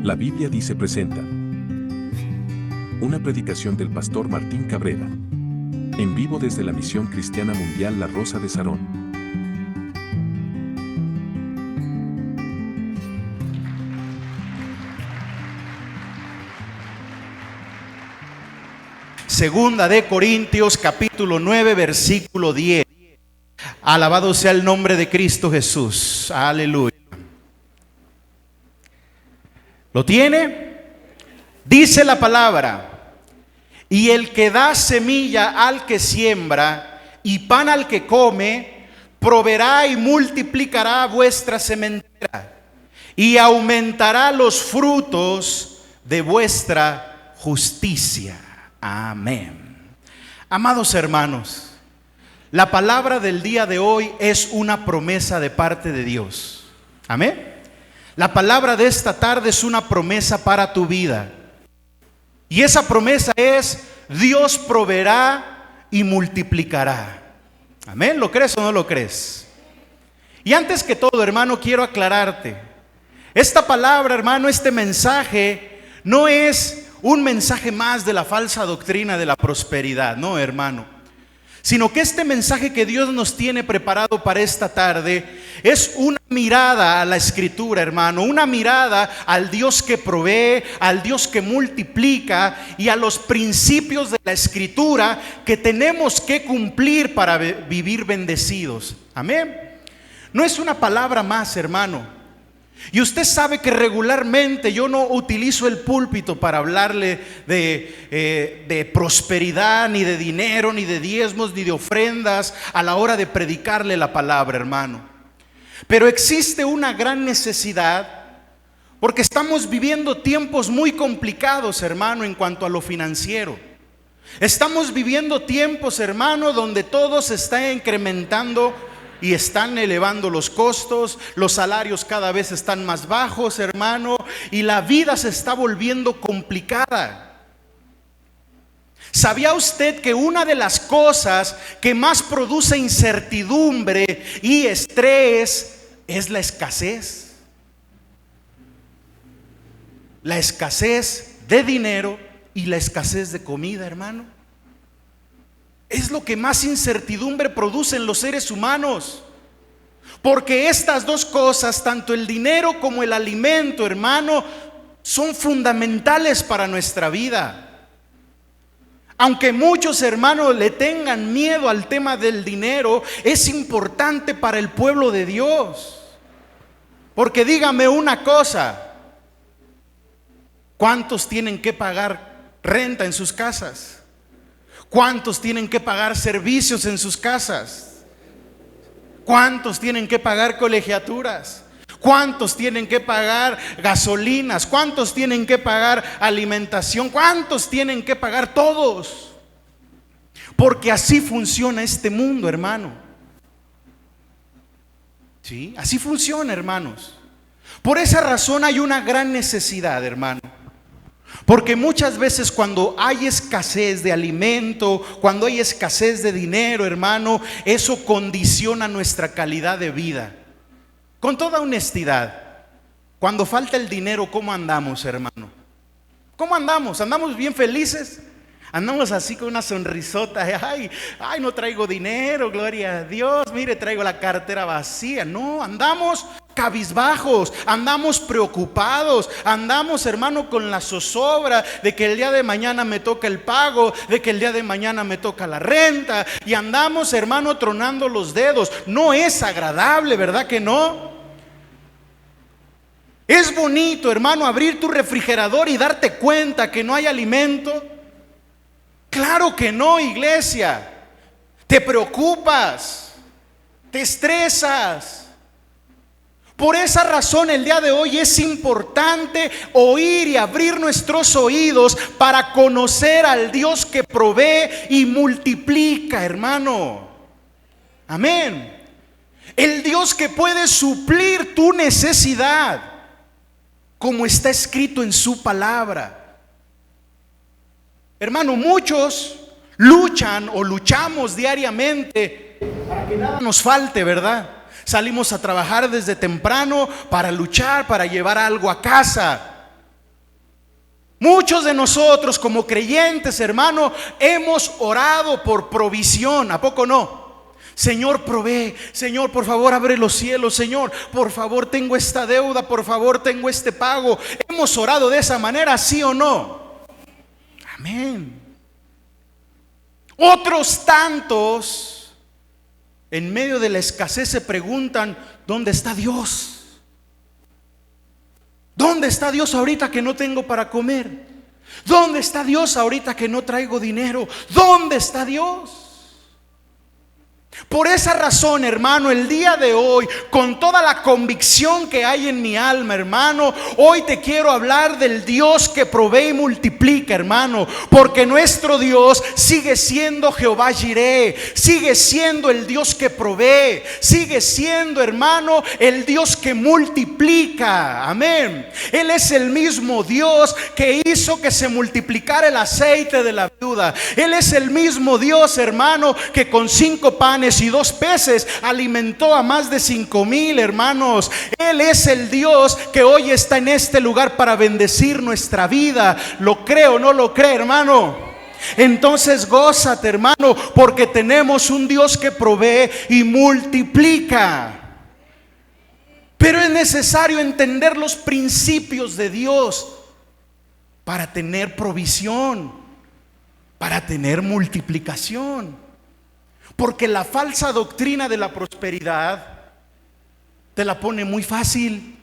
La Biblia dice presenta una predicación del pastor Martín Cabrera, en vivo desde la Misión Cristiana Mundial La Rosa de Sarón. Segunda de Corintios capítulo 9 versículo 10. Alabado sea el nombre de Cristo Jesús. Aleluya. ¿Lo tiene? Dice la palabra: y el que da semilla al que siembra y pan al que come, proveerá y multiplicará vuestra sementera y aumentará los frutos de vuestra justicia. Amén. Amados hermanos, la palabra del día de hoy es una promesa de parte de Dios. Amén. La palabra de esta tarde es una promesa para tu vida. Y esa promesa es: Dios proveerá y multiplicará. Amén. ¿Lo crees o no lo crees? Y antes que todo, hermano, quiero aclararte. Esta palabra, hermano, este mensaje no es un mensaje más de la falsa doctrina de la prosperidad, no, hermano. Sino que este mensaje que Dios nos tiene preparado para esta tarde es una mirada a la Escritura, hermano. Una mirada al Dios que provee, al Dios que multiplica y a los principios de la Escritura que tenemos que cumplir para vivir bendecidos. Amén. No es una palabra más, hermano. Y usted sabe que regularmente yo no utilizo el púlpito para hablarle de prosperidad, ni de dinero, ni de diezmos, ni de ofrendas a la hora de predicarle la palabra, hermano. Pero existe una gran necesidad, porque estamos viviendo tiempos muy complicados, hermano, en cuanto a lo financiero. Estamos viviendo tiempos, hermano, donde todo se está incrementando y están elevando los costos, los salarios cada vez están más bajos, hermano, y la vida se está volviendo complicada. ¿Sabía usted que una de las cosas que más produce incertidumbre y estrés es la escasez? La escasez de dinero y la escasez de comida, hermano. Es lo que más incertidumbre produce en los seres humanos. Porque estas dos cosas, tanto el dinero como el alimento, hermano, son fundamentales para nuestra vida. Aunque muchos hermanos le tengan miedo al tema del dinero, es importante para el pueblo de Dios. Porque dígame una cosa: ¿cuántos tienen que pagar renta en sus casas? ¿Cuántos tienen que pagar servicios en sus casas? ¿Cuántos tienen que pagar colegiaturas? ¿Cuántos tienen que pagar gasolinas? ¿Cuántos tienen que pagar alimentación? ¿Cuántos tienen que pagar? Todos. Porque así funciona este mundo, hermano. ¿Sí? Así funciona, hermanos. Por esa razón hay una gran necesidad, hermano. Porque muchas veces cuando hay escasez de alimento, cuando hay escasez de dinero, hermano, eso condiciona nuestra calidad de vida. Con toda honestidad, cuando falta el dinero, ¿cómo andamos, hermano? ¿Cómo andamos? ¿Andamos bien felices? Andamos así con una sonrisota. Ay, no traigo dinero, gloria a Dios. Mire, traigo la cartera vacía. No, andamos cabizbajos, andamos preocupados, andamos, hermano, con la zozobra de que el día de mañana me toca el pago, de que el día de mañana me toca la renta, y andamos, hermano, tronando los dedos. No es agradable, ¿verdad que no? Es bonito, hermano, abrir tu refrigerador y darte cuenta que no hay alimento. Claro que no, iglesia. Te preocupas, te estresas. Por esa razón el día de hoy es importante oír y abrir nuestros oídos para conocer al Dios que provee y multiplica, hermano. Amén. El Dios que puede suplir tu necesidad, como está escrito en su palabra. Hermano, muchos luchan o luchamos diariamente para que nada nos falte, ¿verdad? Salimos a trabajar desde temprano para luchar, para llevar algo a casa. Muchos de nosotros como creyentes, hermano, hemos orado por provisión. ¿A poco no? Señor, provee. Señor, por favor, abre los cielos. Señor, por favor, tengo esta deuda. Por favor, tengo este pago. ¿Hemos orado de esa manera, sí o no? Amén. Otros tantos, en medio de la escasez, se preguntan: ¿dónde está Dios? ¿Dónde está Dios ahorita que no tengo para comer? ¿Dónde está Dios ahorita que no traigo dinero? ¿Dónde está Dios? Por esa razón, hermano, el día de hoy, con toda la convicción que hay en mi alma, hermano, hoy te quiero hablar del Dios que provee y multiplica, hermano, porque nuestro Dios sigue siendo Jehová Jireh, sigue siendo el Dios que provee, sigue siendo, hermano, el Dios que multiplica. Amén. Él es el mismo Dios que hizo que se multiplicara el aceite de la viuda. Él es el mismo Dios, hermano, que con 5 panes y 2 peces alimentó a más de 5,000, hermanos. Él es el Dios que hoy está en este lugar para bendecir nuestra vida. ¿Lo cree o no lo cree, hermano? Entonces gózate, hermano, porque tenemos un Dios que provee y multiplica. Pero es necesario entender los principios de Dios para tener provisión, para tener multiplicación. Porque la falsa doctrina de la prosperidad te la pone muy fácil.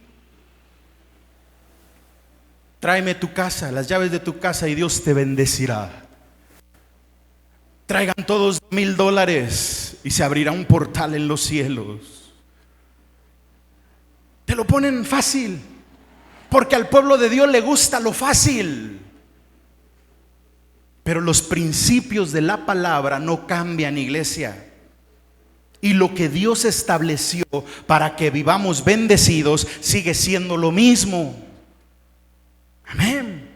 Tráeme tu casa, las llaves de tu casa, y Dios te bendecirá. Traigan todos $1,000 y se abrirá un portal en los cielos. Te lo ponen fácil, porque al pueblo de Dios le gusta lo fácil. Pero los principios de la palabra no cambian, iglesia. Y lo que Dios estableció para que vivamos bendecidos sigue siendo lo mismo. Amén.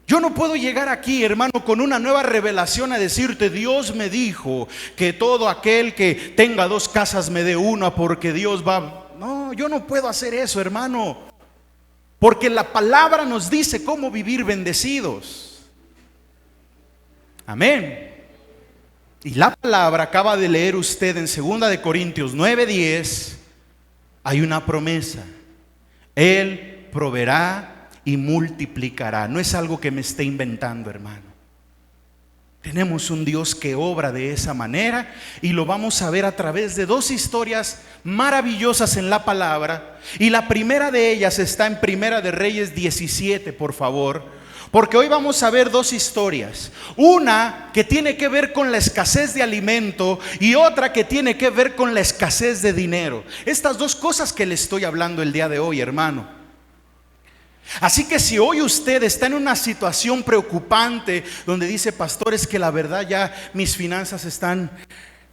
Yo no puedo llegar aquí, hermano, con una nueva revelación a decirte: Dios me dijo que todo aquel que tenga 2 casas me dé una, porque Dios va. No, yo no puedo hacer eso, hermano, porque la palabra nos dice cómo vivir bendecidos. Amén. Y la palabra, acaba de leer usted en 2 de Corintios 9:10, hay una promesa: Él proveerá y multiplicará. No es algo que me esté inventando, hermano. Tenemos un Dios que obra de esa manera, y lo vamos a ver a través de 2 historias maravillosas en la palabra. Y la primera de ellas está en Primera de Reyes 17, por favor. Porque hoy vamos a ver 2 historias. Una que tiene que ver con la escasez de alimento, y otra que tiene que ver con la escasez de dinero. Estas 2 cosas que le estoy hablando el día de hoy, hermano. Así que si hoy usted está en una situación preocupante, donde dice: pastor, es que la verdad ya mis finanzas están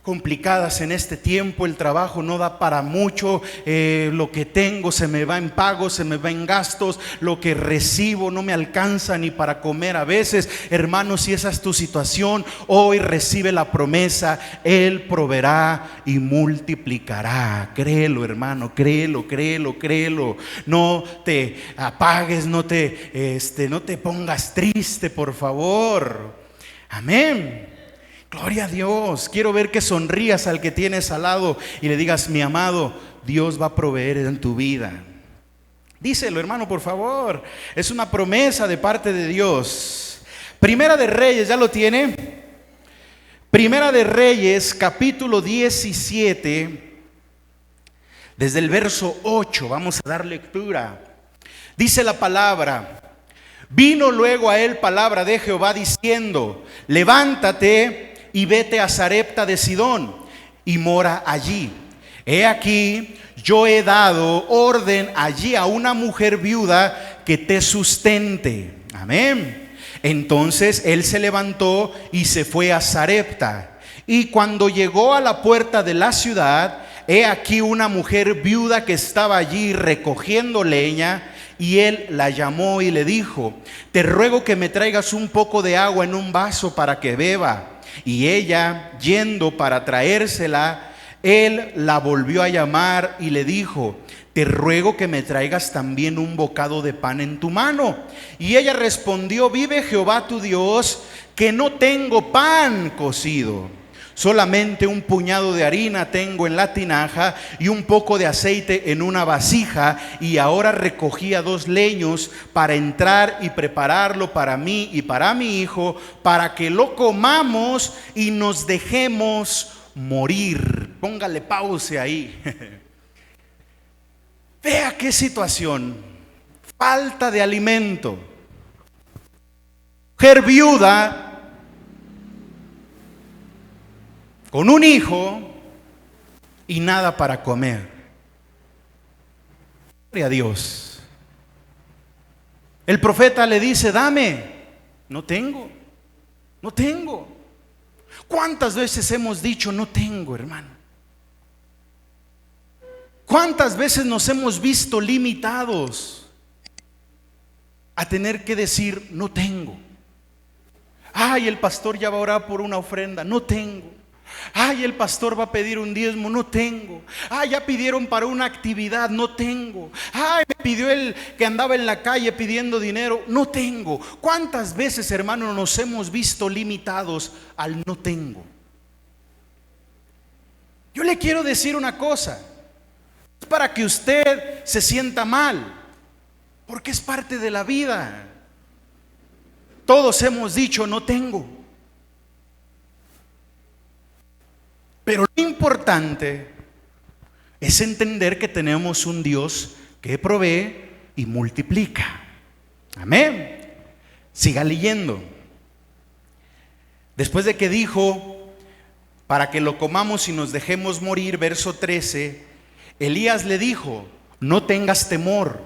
complicadas en este tiempo, el trabajo no da para mucho, lo que tengo se me va en pagos, se me va en gastos, lo que recibo no me alcanza ni para comer a veces. Hermano, si esa es tu situación, hoy recibe la promesa: Él proveerá y multiplicará. Créelo, hermano, créelo, créelo, créelo. No te apagues, no te pongas triste, por favor. Amén. Gloria a Dios. Quiero ver que sonrías al que tienes al lado y le digas: mi amado, Dios va a proveer en tu vida. Díselo, hermano, por favor. Es una promesa de parte de Dios. Primera de Reyes, ¿ya lo tiene? Primera de Reyes, capítulo 17, desde el verso 8, vamos a dar lectura. Dice la palabra: vino luego a él palabra de Jehová diciendo: levántate y vete a Sarepta de Sidón y mora allí. He aquí, yo he dado orden allí a una mujer viuda que te sustente. Amén. Entonces él se levantó y se fue a Sarepta. Y cuando llegó a la puerta de la ciudad, he aquí una mujer viuda que estaba allí recogiendo leña. Y él la llamó y le dijo: te ruego que me traigas un poco de agua en un vaso para que beba. Y ella, yendo para traérsela, Él la volvió a llamar y le dijo: te ruego que me traigas también un bocado de pan en tu mano. Y ella respondió: vive Jehová tu Dios, que no tengo pan cocido, solamente un puñado de harina tengo en la tinaja y un poco de aceite en una vasija. Y ahora recogía 2 leños para entrar y prepararlo para mí y para mi hijo, para que lo comamos y nos dejemos morir. Póngale pausa ahí. Vea qué situación. Falta de alimento. Mujer viuda con un hijo y nada para comer. Gloria a Dios. El profeta le dice: dame. No tengo. ¿Cuántas veces hemos dicho no tengo, hermano? ¿Cuántas veces nos hemos visto limitados a tener que decir no tengo? Ay, el pastor ya va a orar por una ofrenda, no tengo. Ay, el pastor va a pedir un diezmo, no tengo. Ay, ya pidieron para una actividad, no tengo. Ay, me pidió el que andaba en la calle pidiendo dinero, no tengo. ¿Cuántas veces, hermano, nos hemos visto limitados al no tengo? Yo le quiero decir una cosa, para que usted se sienta mal, porque es parte de la vida. Todos hemos dicho no tengo. Pero lo importante es entender que tenemos un Dios que provee y multiplica. Amén. Siga leyendo. Después de que dijo: para que lo comamos y nos dejemos morir, verso 13, Elías le dijo: no tengas temor,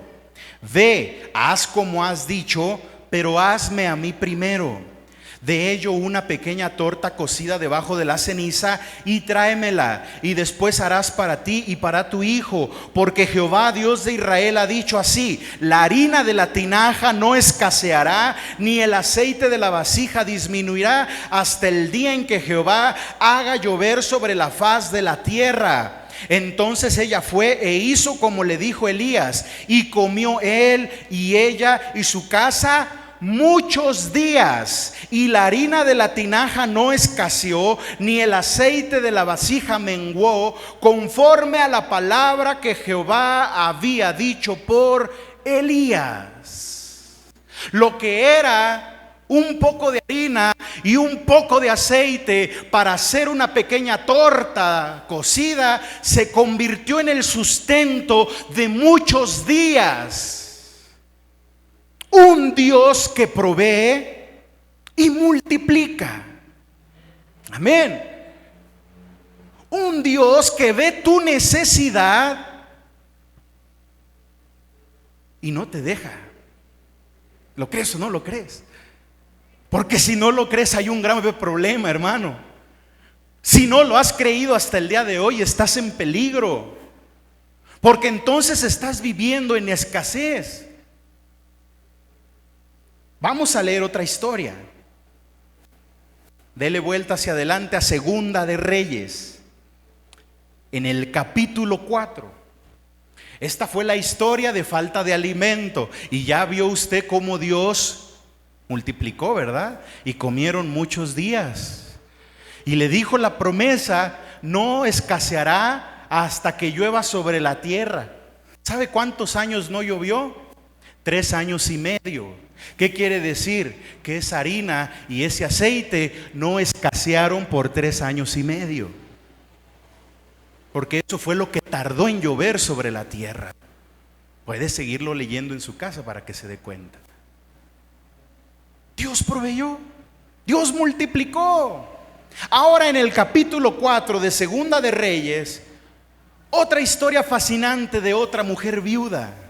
ve, haz como has dicho, pero hazme a mí primero. De ello una pequeña torta cocida debajo de la ceniza y tráemela, y después harás para ti y para tu hijo, porque Jehová Dios de Israel ha dicho así: la harina de la tinaja no escaseará, ni el aceite de la vasija disminuirá, hasta el día en que Jehová haga llover sobre la faz de la tierra. Entonces ella fue e hizo como le dijo Elías, y comió él y ella y su casa muchos días, y la harina de la tinaja no escaseó, ni el aceite de la vasija menguó, conforme a la palabra que Jehová había dicho por Elías. Lo que era un poco de harina y un poco de aceite para hacer una pequeña torta cocida se convirtió en el sustento de muchos días. Un Dios que provee y multiplica. Amén. Un Dios que ve tu necesidad y no te deja. ¿Lo crees o no lo crees? Porque si no lo crees hay un grave problema, hermano. Si no lo has creído hasta el día de hoy, estás en peligro. Porque entonces estás viviendo en escasez. Vamos a leer otra historia. Dele vuelta hacia adelante a Segunda de Reyes, en el capítulo 4. Esta fue la historia de falta de alimento. Y ya vio usted cómo Dios multiplicó, ¿verdad? Y comieron muchos días. Y le dijo la promesa: no escaseará hasta que llueva sobre la tierra. ¿Sabe cuántos años no llovió? 3 años y medio. ¿Qué quiere decir? Que esa harina y ese aceite no escasearon por 3 años y medio. Porque eso fue lo que tardó en llover sobre la tierra. Puede seguirlo leyendo en su casa para que se dé cuenta. Dios proveyó, Dios multiplicó. Ahora en el capítulo 4 de Segunda de Reyes, otra historia fascinante de otra mujer viuda.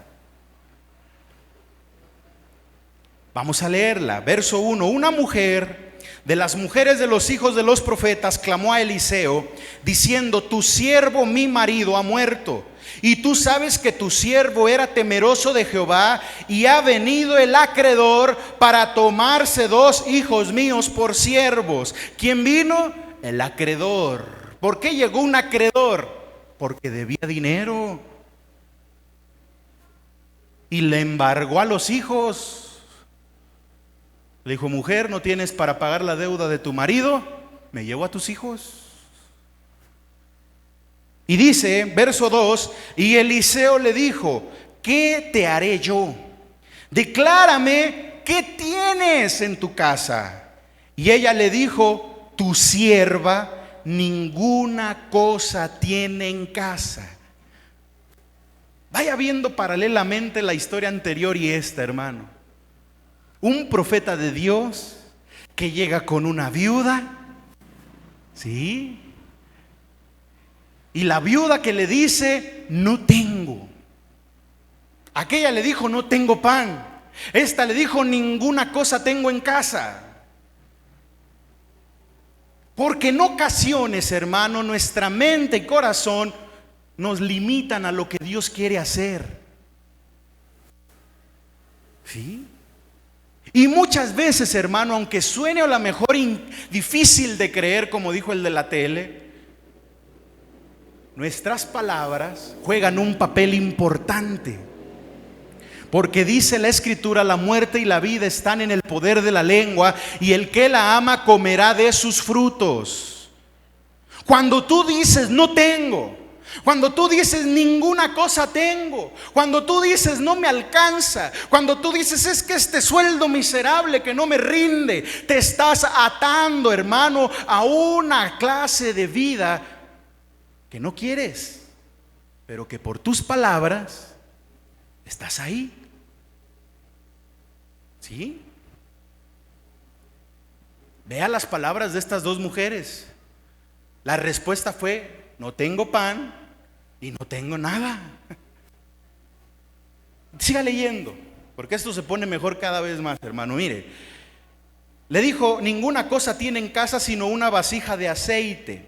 Vamos a leerla, verso 1. Una mujer de las mujeres de los hijos de los profetas clamó a Eliseo diciendo: tu siervo mi marido ha muerto, y tú sabes que tu siervo era temeroso de Jehová, y ha venido el acreedor para tomarse 2 hijos míos por siervos. ¿Quién vino? El acreedor. ¿Por qué llegó un acreedor? Porque debía dinero. Y le embargó a los hijos. Le dijo, mujer, no tienes para pagar la deuda de tu marido, me llevo a tus hijos. Y dice, verso 2, y Eliseo le dijo, ¿qué te haré yo? Declárame, ¿qué tienes en tu casa? Y ella le dijo, tu sierva ninguna cosa tiene en casa. Vaya viendo paralelamente la historia anterior y esta, hermano. Un profeta de Dios que llega con una viuda, ¿sí? Y la viuda que le dice, no tengo. Aquella le dijo, no tengo pan. Esta le dijo, ninguna cosa tengo en casa. Porque en ocasiones, hermano, nuestra mente y corazón nos limitan a lo que Dios quiere hacer. ¿Sí? Y muchas veces, hermano, aunque suene a lo mejor difícil de creer, como dijo el de la tele, nuestras palabras juegan un papel importante. Porque dice la Escritura, la muerte y la vida están en el poder de la lengua, y el que la ama comerá de sus frutos. Cuando tú dices no tengo, cuando tú dices ninguna cosa tengo, cuando tú dices no me alcanza, cuando tú dices es que este sueldo miserable que no me rinde, te estás atando, hermano, a una clase de vida que no quieres, pero que por tus palabras estás ahí. ¿Sí? Vea las palabras de estas dos mujeres. La respuesta fue, no tengo pan y no tengo nada. Siga leyendo, porque esto se pone mejor cada vez más, hermano. Mire, le dijo, ninguna cosa tiene en casa sino una vasija de aceite.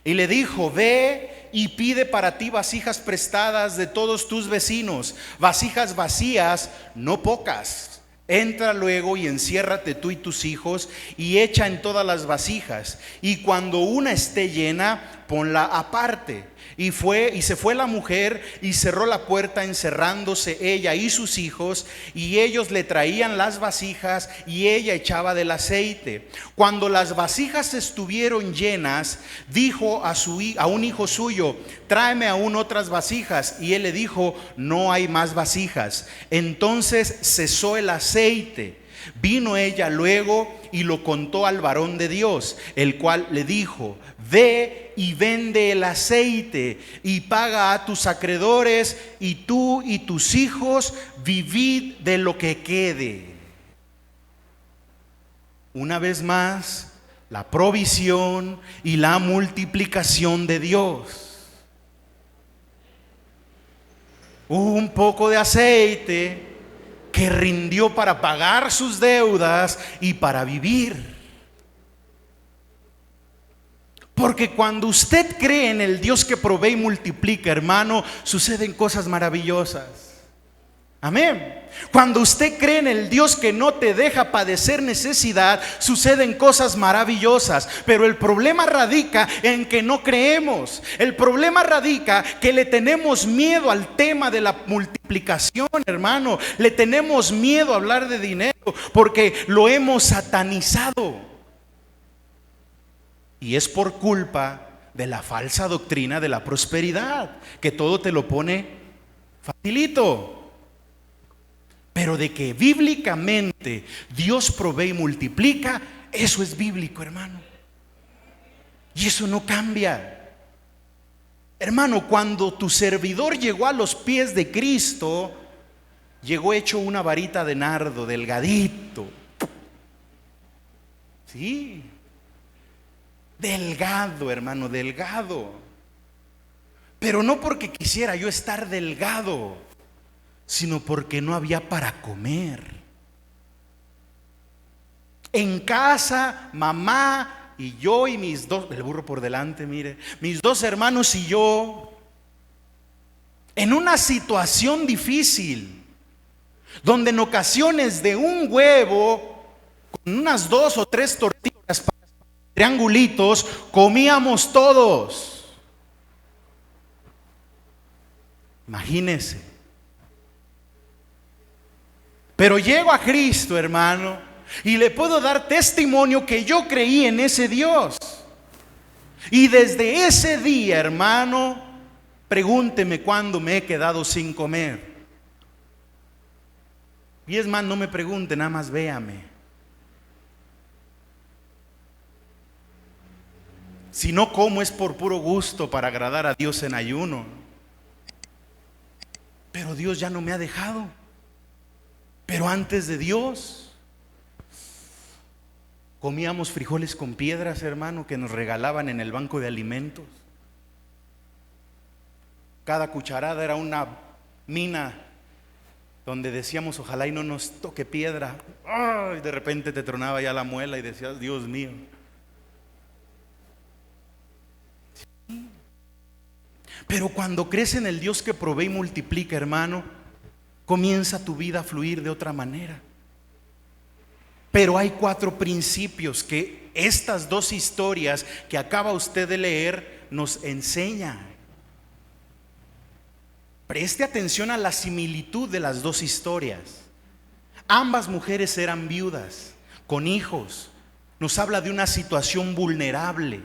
Y le dijo, ve y pide para ti vasijas prestadas de todos tus vecinos, vasijas vacías, no pocas. Entra luego y enciérrate tú y tus hijos y echa en todas las vasijas, y cuando una esté llena, ponla aparte. Y se fue la mujer y cerró la puerta, encerrándose ella y sus hijos, y ellos le traían las vasijas y ella echaba del aceite. Cuando las vasijas estuvieron llenas, dijo a un hijo suyo, tráeme aún otras vasijas. Y él le dijo, no hay más vasijas. Entonces cesó el aceite. Vino ella luego y lo contó al varón de Dios, el cual le dijo, ve y vende el aceite y paga a tus acreedores, y tú y tus hijos vivid de lo que quede. Una vez más, la provisión y la multiplicación de Dios. Un poco de aceite que rindió para pagar sus deudas y para vivir. Porque cuando usted cree en el Dios que provee y multiplica, hermano, suceden cosas maravillosas. Amén. Cuando usted cree en el Dios que no te deja padecer necesidad, suceden cosas maravillosas. Pero el problema radica en que no creemos. El problema radica que le tenemos miedo al tema de la multiplicación, hermano. Le tenemos miedo a hablar de dinero porque lo hemos satanizado. Y es por culpa de la falsa doctrina de la prosperidad, que todo te lo pone facilito. Pero de que bíblicamente Dios provee y multiplica, eso es bíblico, hermano. Y eso no cambia. Hermano, cuando tu servidor llegó a los pies de Cristo, llegó hecho una varita de nardo, delgadito. Sí. Delgado, hermano, delgado. Pero no porque quisiera yo estar delgado, sino porque no había para comer. En casa, mamá y yo y mis dos, el burro por delante, mire, mis dos hermanos y yo, en una situación difícil, donde en ocasiones de un huevo, con unas 2 o 3 tortillas para triangulitos, comíamos todos. Imagínense. Pero llego a Cristo, hermano, y le puedo dar testimonio que yo creí en ese Dios. Y desde ese día, hermano, pregúnteme cuándo me he quedado sin comer. Y es más, no me pregunte, nada más véame. Si no como es por puro gusto para agradar a Dios en ayuno. Pero Dios ya no me ha dejado. Pero antes de Dios comíamos frijoles con piedras, hermano, que nos regalaban en el banco de alimentos. Cada cucharada era una mina donde decíamos, ojalá y no nos toque piedra. ¡Ay! De repente te tronaba ya la muela y decías, Dios mío. Sí. Pero cuando crees en el Dios que provee y multiplica, hermano, comienza tu vida a fluir de otra manera. Pero hay 4 principios que estas 2 historias que acaba usted de leer nos enseñan. Preste atención a la similitud de las 2 historias. Ambas mujeres eran viudas, con hijos. Nos habla de una situación vulnerable.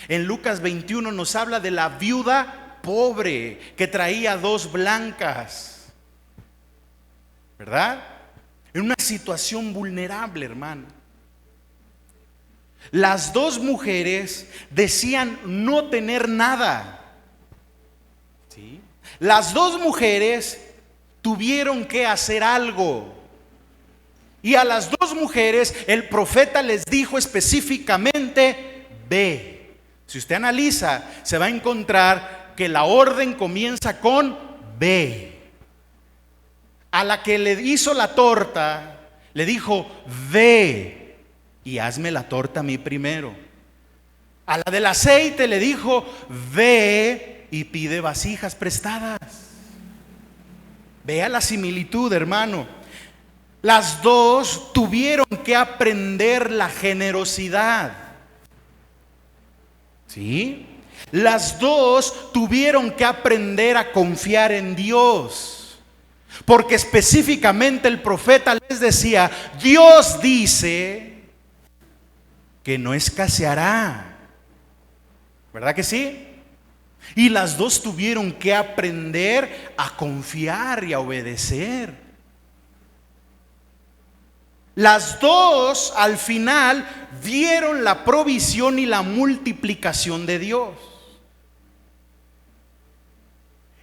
En Lucas 21 nos habla de la viuda pobre que traía 2 blancas, ¿verdad? En una situación vulnerable, hermano. Las 2 mujeres decían no tener nada. ¿Sí? Las 2 mujeres tuvieron que hacer algo. Y a las 2 mujeres el profeta les dijo específicamente, ve. Si usted analiza, se va a encontrar que la orden comienza con ve. A la que le hizo la torta, le dijo, ve y hazme la torta a mí primero. A la del aceite le dijo, ve y pide vasijas prestadas. Vea la similitud, hermano. Las 2 tuvieron que aprender la generosidad. ¿Sí? Las 2 tuvieron que aprender a confiar en Dios. Porque específicamente el profeta les decía, Dios dice que no escaseará. ¿Verdad que sí? Y las 2 tuvieron que aprender a confiar y a obedecer. Las 2 al final vieron la provisión y la multiplicación de Dios.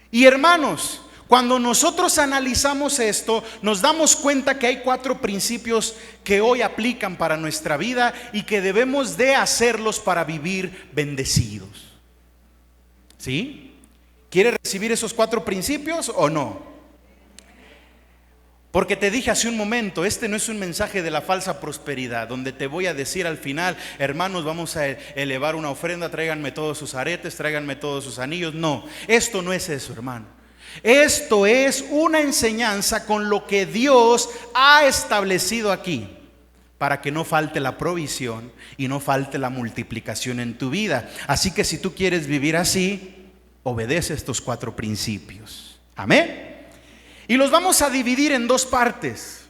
Y hermanos, cuando nosotros analizamos esto, nos damos cuenta que hay 4 principios que hoy aplican para nuestra vida y que debemos de hacerlos para vivir bendecidos. ¿Sí? ¿Quiere recibir esos 4 principios o no? Porque te dije hace un momento, este no es un mensaje de la falsa prosperidad, donde te voy a decir al final, hermanos, vamos a elevar una ofrenda, tráiganme todos sus aretes, tráiganme todos sus anillos. No, esto no es eso, hermano. Esto es una enseñanza con lo que Dios ha establecido aquí, para que no falte la provisión y no falte la multiplicación en tu vida. Así que si tú quieres vivir así, obedece estos 4 principios. Amén. Y los vamos a dividir en 2 partes.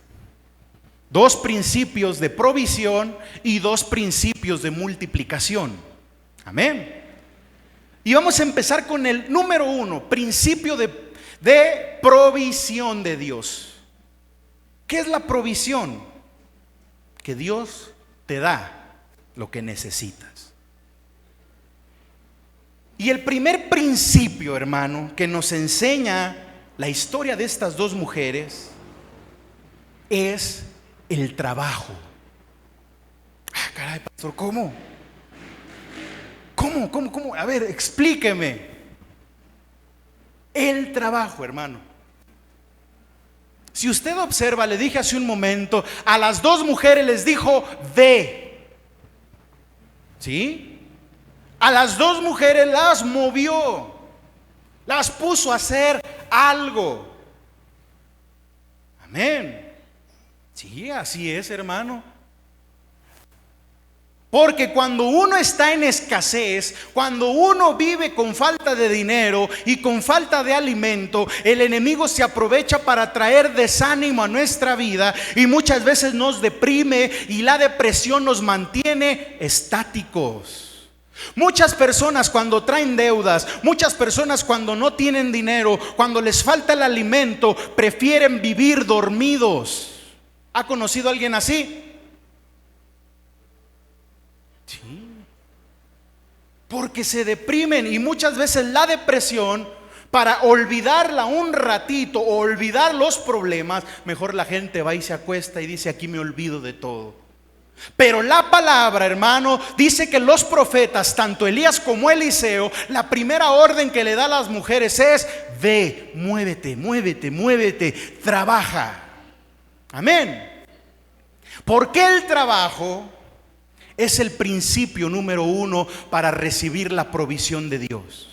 2 principios de provisión y 2 principios de multiplicación. Amén. Y vamos a empezar con el número 1, principio de provisión de Dios. ¿Qué es la provisión? Que Dios te da lo que necesitas. Y el primer principio, hermano, que nos enseña la historia de estas 2 mujeres es el trabajo. Ah, caray, pastor, ¿cómo? ¿Cómo? A ver, explíqueme. El trabajo, hermano. Si usted observa, le dije hace un momento, a las 2 mujeres les dijo, ve. ¿Sí? A las 2 mujeres las movió, las puso a hacer algo. Amén. Sí, así es, hermano. Porque cuando uno está en escasez, cuando uno vive con falta de dinero y con falta de alimento, el enemigo se aprovecha para traer desánimo a nuestra vida y muchas veces nos deprime, y la depresión nos mantiene estáticos. Muchas personas cuando traen deudas, muchas personas cuando no tienen dinero, cuando les falta el alimento, prefieren vivir dormidos. ¿Ha conocido a alguien así? Sí, porque se deprimen, y muchas veces la depresión, para olvidarla un ratito o olvidar los problemas, mejor la gente va y se acuesta y dice: aquí me olvido de todo. Pero la palabra, hermano, dice que los profetas, tanto Elías como Eliseo, la primera orden que le da a las mujeres es: ve, muévete, muévete, muévete, trabaja. Amén. Porque el trabajo es el principio número uno para recibir la provisión de Dios.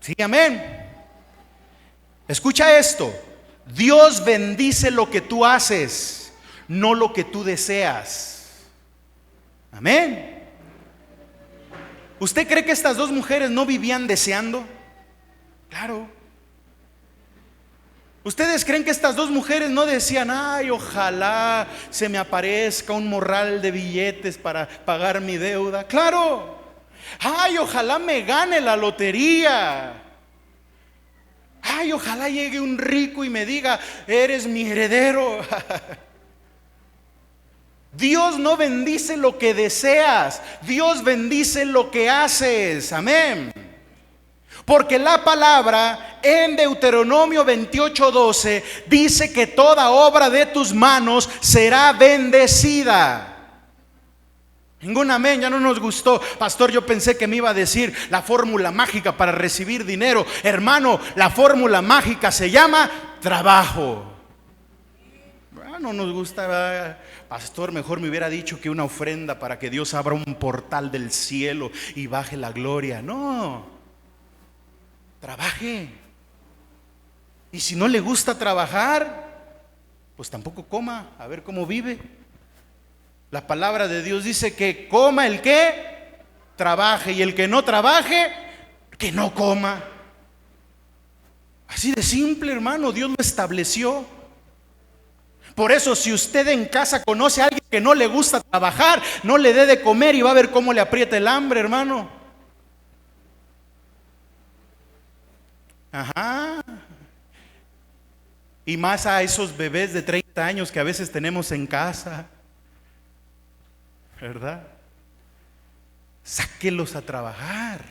Sí, amén. Escucha esto: Dios bendice lo que tú haces, no lo que tú deseas. Amén. ¿Usted cree que estas dos mujeres no vivían deseando? Claro. ¿Ustedes creen que estas dos mujeres no decían: ay, ojalá se me aparezca un morral de billetes para pagar mi deuda? Claro. Ay, ojalá me gane la lotería. Ay, ojalá llegue un rico y me diga: eres mi heredero. Dios no bendice lo que deseas, Dios bendice lo que haces. Amén. Porque la palabra en Deuteronomio 28:12 dice que toda obra de tus manos será bendecida. Ningún amén, ya no nos gustó. Pastor, yo pensé que me iba a decir la fórmula mágica para recibir dinero. Hermano, la fórmula mágica se llama trabajo. No nos gusta. Pastor, mejor me hubiera dicho que una ofrenda para que Dios abra un portal del cielo y baje la gloria. No. Trabaje. Y si no le gusta trabajar, pues tampoco coma, a ver cómo vive. La palabra de Dios dice que coma el que trabaje, y el que no trabaje, que no coma. Así de simple, hermano, Dios lo estableció. Por eso, si usted en casa conoce a alguien que no le gusta trabajar, no le dé de comer y va a ver cómo le aprieta el hambre, hermano. Ajá. Y más a esos bebés de 30 años que a veces tenemos en casa, ¿verdad? Sáquelos a trabajar.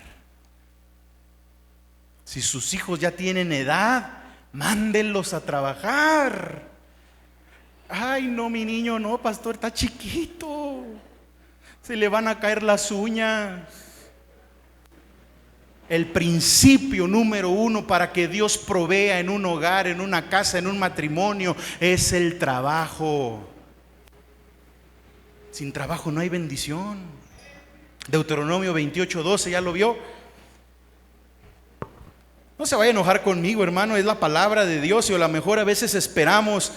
Si sus hijos ya tienen edad, mándenlos a trabajar. Ay, no, mi niño, no, pastor, está chiquito, se le van a caer las uñas. El principio número uno para que Dios provea en un hogar, en una casa, en un matrimonio, es el trabajo. Sin trabajo no hay bendición. Deuteronomio 28:12, ¿ya lo vio? No se vaya a enojar conmigo, hermano, es la palabra de Dios, y a lo mejor a veces esperamos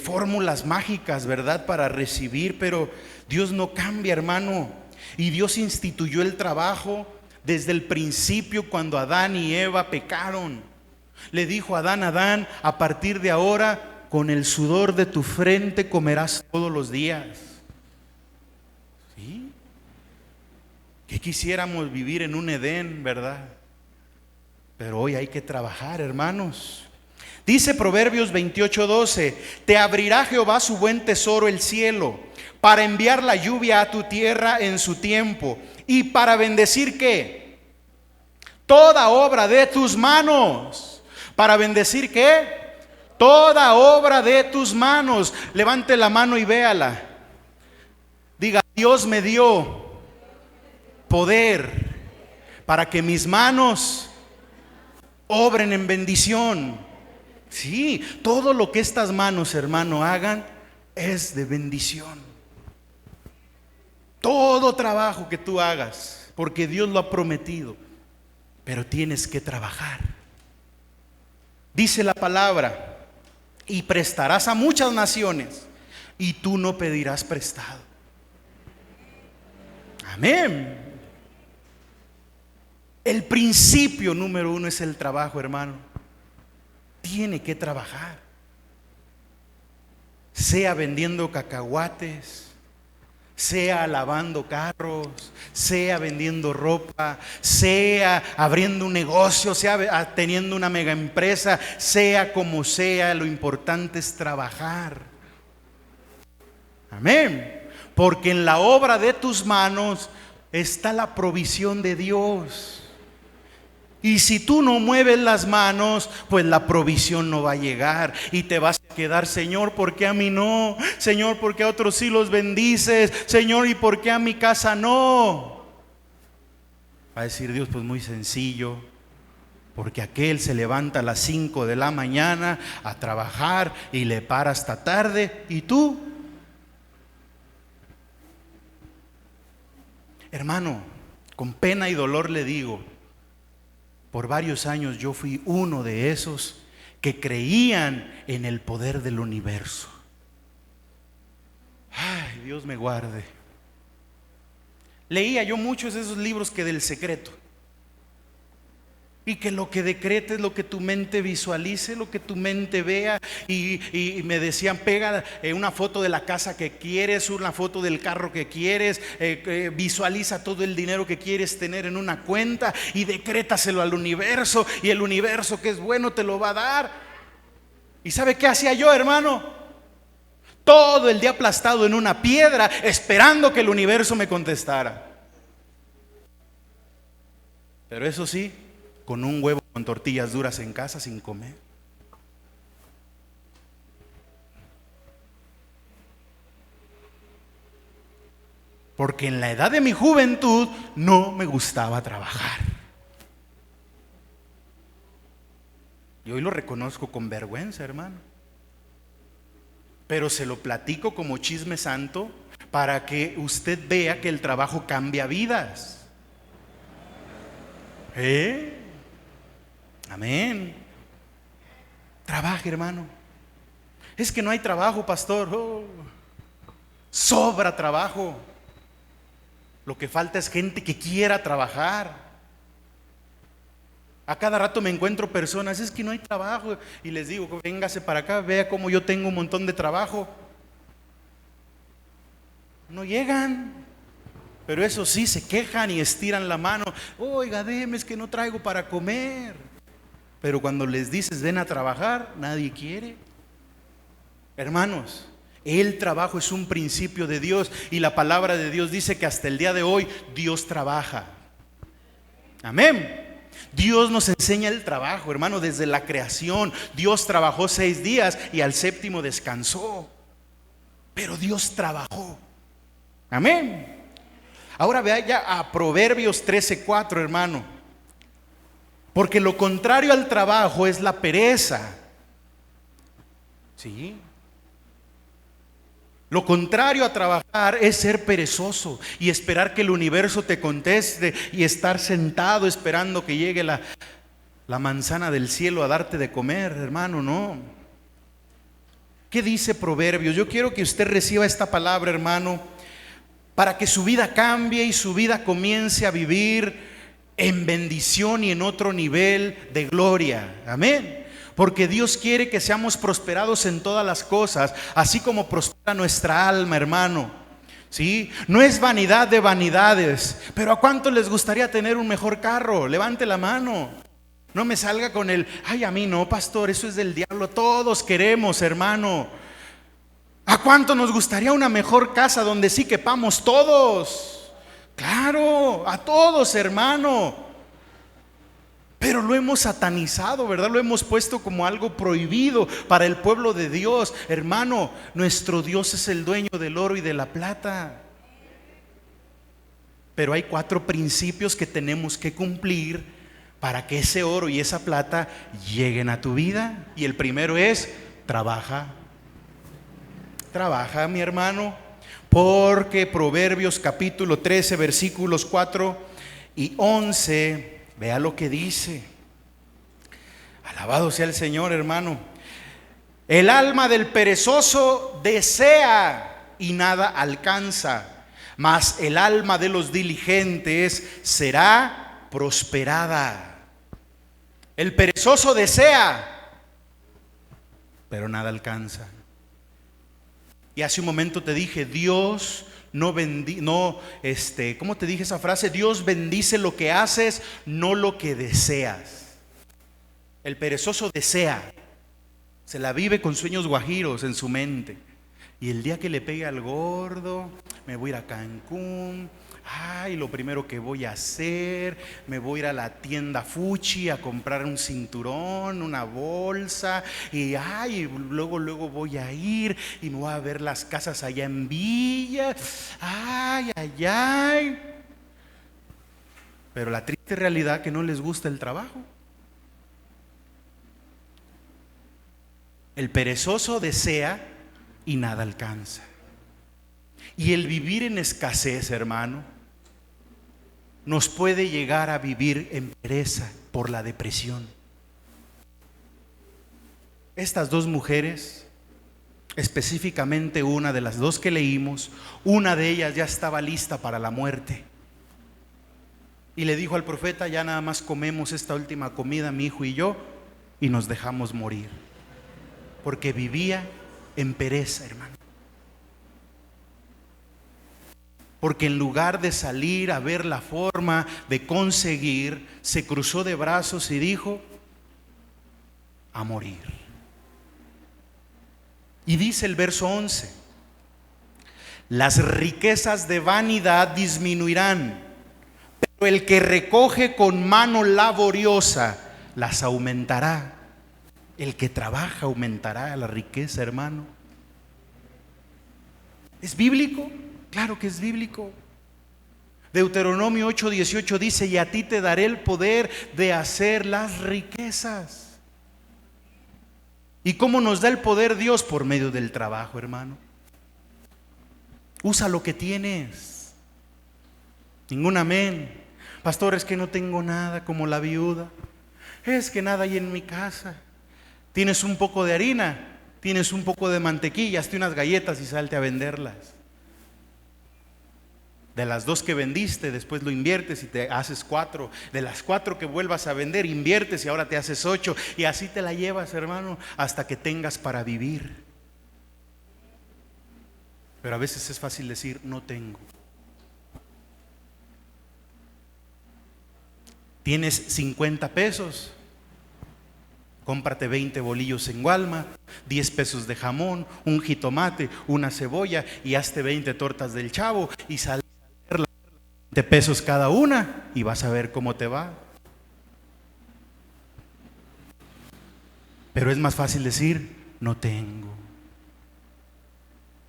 fórmulas mágicas, ¿verdad?, para recibir, pero Dios no cambia, hermano. Y Dios instituyó el trabajo desde el principio, cuando Adán y Eva pecaron. Le dijo a Adán: Adán, a partir de ahora, con el sudor de tu frente comerás todos los días. ¿Sí? Que quisiéramos vivir en un Edén, ¿verdad? Pero hoy hay que trabajar, hermanos. Dice Proverbios 28:12: te abrirá Jehová su buen tesoro, el cielo, para enviar la lluvia a tu tierra en su tiempo, y para bendecir ¿qué? Toda obra de tus manos. ¿Para bendecir qué? Toda obra de tus manos. Levante la mano y véala. Diga: Dios me dio poder para que mis manos obren en bendición. Sí, todo lo que estas manos, hermano, hagan es de bendición. Todo trabajo que tú hagas, porque Dios lo ha prometido, pero tienes que trabajar. Dice la palabra: y prestarás a muchas naciones, y tú no pedirás prestado. Amén. El principio número uno es el trabajo, hermano. Tiene que trabajar. Sea vendiendo cacahuates, sea lavando carros, sea vendiendo ropa, sea abriendo un negocio, sea teniendo una mega empresa, sea como sea, lo importante es trabajar. Amén. Porque en la obra de tus manos está la provisión de Dios. Y si tú no mueves las manos, pues la provisión no va a llegar. Y te vas a quedar: Señor, ¿por qué a mí no? Señor, ¿por qué a otros sí los bendices? Señor, ¿y por qué a mi casa no? Va a decir Dios: pues muy sencillo. Porque aquel se levanta a las 5 de la mañana a trabajar y le para hasta tarde. ¿Y tú? Hermano, con pena y dolor le digo, por varios años yo fui uno de esos que creían en el poder del universo. Ay, Dios me guarde. Leía yo muchos de esos libros que del secreto. Y que lo que decretes, lo que tu mente visualice, lo que tu mente vea. Y me decían: pega una foto de la casa que quieres, una foto del carro que quieres, visualiza todo el dinero que quieres tener en una cuenta y decrétaselo al universo, y el universo, que es bueno, te lo va a dar. ¿Y sabe qué hacía yo, hermano? Todo el día aplastado en una piedra, esperando que el universo me contestara. Pero eso sí, con un huevo con tortillas duras en casa sin comer. Porque en la edad de mi juventud no me gustaba trabajar. Y hoy lo reconozco con vergüenza, hermano. Pero se lo platico como chisme santo para que usted vea que el trabajo cambia vidas. Amén. Trabaje, hermano. Es que no hay trabajo, pastor. Sobra trabajo. Lo que falta es gente que quiera trabajar. A cada rato me encuentro personas: es que no hay trabajo. Y les digo: véngase para acá, vea cómo yo tengo un montón de trabajo. No llegan. Pero eso sí, se quejan y estiran la mano: oiga, deme, es que no traigo para comer. Pero cuando les dices: ven a trabajar, nadie quiere. Hermanos, el trabajo es un principio de Dios, y la palabra de Dios dice que hasta el día de hoy Dios trabaja. Amén. Dios nos enseña el trabajo, hermano, desde la creación. Dios trabajó 6 días y al séptimo descansó. Pero Dios trabajó. Amén. Ahora vaya a Proverbios 13:4, hermano. Porque lo contrario al trabajo es la pereza. ¿Sí? Lo contrario a trabajar es ser perezoso y esperar que el universo te conteste y estar sentado esperando que llegue la manzana del cielo a darte de comer, hermano, no. ¿Qué dice Proverbios? Yo quiero que usted reciba esta palabra, hermano, para que su vida cambie y su vida comience a vivir en bendición y en otro nivel de gloria. Amén. Porque Dios quiere que seamos prosperados en todas las cosas, así como prospera nuestra alma, hermano. ¿Sí? No es vanidad de vanidades. Pero ¿a cuánto les gustaría tener un mejor carro? Levante la mano. No me salga con el: ay, a mí no, pastor, eso es del diablo. Todos queremos, hermano. ¿A cuánto nos gustaría una mejor casa donde sí quepamos todos? Claro, a todos, hermano. Pero lo hemos satanizado, ¿verdad? Lo hemos puesto como algo prohibido para el pueblo de Dios. Hermano, nuestro Dios es el dueño del oro y de la plata. Pero hay 4 principios que tenemos que cumplir para que ese oro y esa plata lleguen a tu vida. Y el primero es: trabaja. Trabaja, mi hermano. Porque Proverbios capítulo 13, versículos 4 y 11... vea lo que dice. Alabado sea el Señor, hermano. El alma del perezoso desea y nada alcanza, mas el alma de los diligentes será prosperada. El perezoso desea, pero nada alcanza. Y hace un momento te dije, Dios ¿cómo te dije esa frase? Dios bendice lo que haces, no lo que deseas. El perezoso desea, se la vive con sueños guajiros en su mente. Y el día que le pegue al gordo, me voy a ir a Cancún. Ay, lo primero que voy a hacer, me voy a ir a la tienda Fuchi a comprar un cinturón, una bolsa. Y luego voy a ir y me voy a ver las casas allá en Villa. Ay. Pero la triste realidad es que no les gusta el trabajo. El perezoso desea y nada alcanza. Y el vivir en escasez, hermano, nos puede llegar a vivir en pereza por la depresión. Estas dos mujeres, específicamente una de las dos que leímos, una de ellas ya estaba lista para la muerte. Y le dijo al profeta, ya nada más comemos esta última comida, mi hijo y yo, y nos dejamos morir. Porque vivía en pereza, hermano. Porque en lugar de salir a ver la forma de conseguir, se cruzó de brazos y dijo, a morir. Y dice el verso 11, las riquezas de vanidad disminuirán, pero el que recoge con mano laboriosa las aumentará. El que trabaja aumentará la riqueza, hermano. ¿Es bíblico? Claro que es bíblico. Deuteronomio 8:18 dice, y a ti te daré el poder de hacer las riquezas. ¿Y cómo nos da el poder Dios? Por medio del trabajo, hermano. Usa lo que tienes. Ningún amén. Pastor, es que no tengo nada como la viuda. Es que nada hay en mi casa. Tienes un poco de harina, tienes un poco de mantequilla, hazte unas galletas y salte a venderlas. De las 2 que vendiste, después lo inviertes y te haces 4. De las 4 que vuelvas a vender, inviertes y ahora te haces 8. Y así te la llevas, hermano, hasta que tengas para vivir. Pero a veces es fácil decir, no tengo. Tienes 50 pesos. Cómprate 20 bolillos en Walmart, 10 pesos de jamón, un jitomate, una cebolla y hazte 20 tortas del Chavo y sal a vender 20 pesos cada una y vas a ver cómo te va. Pero es más fácil decir, no tengo.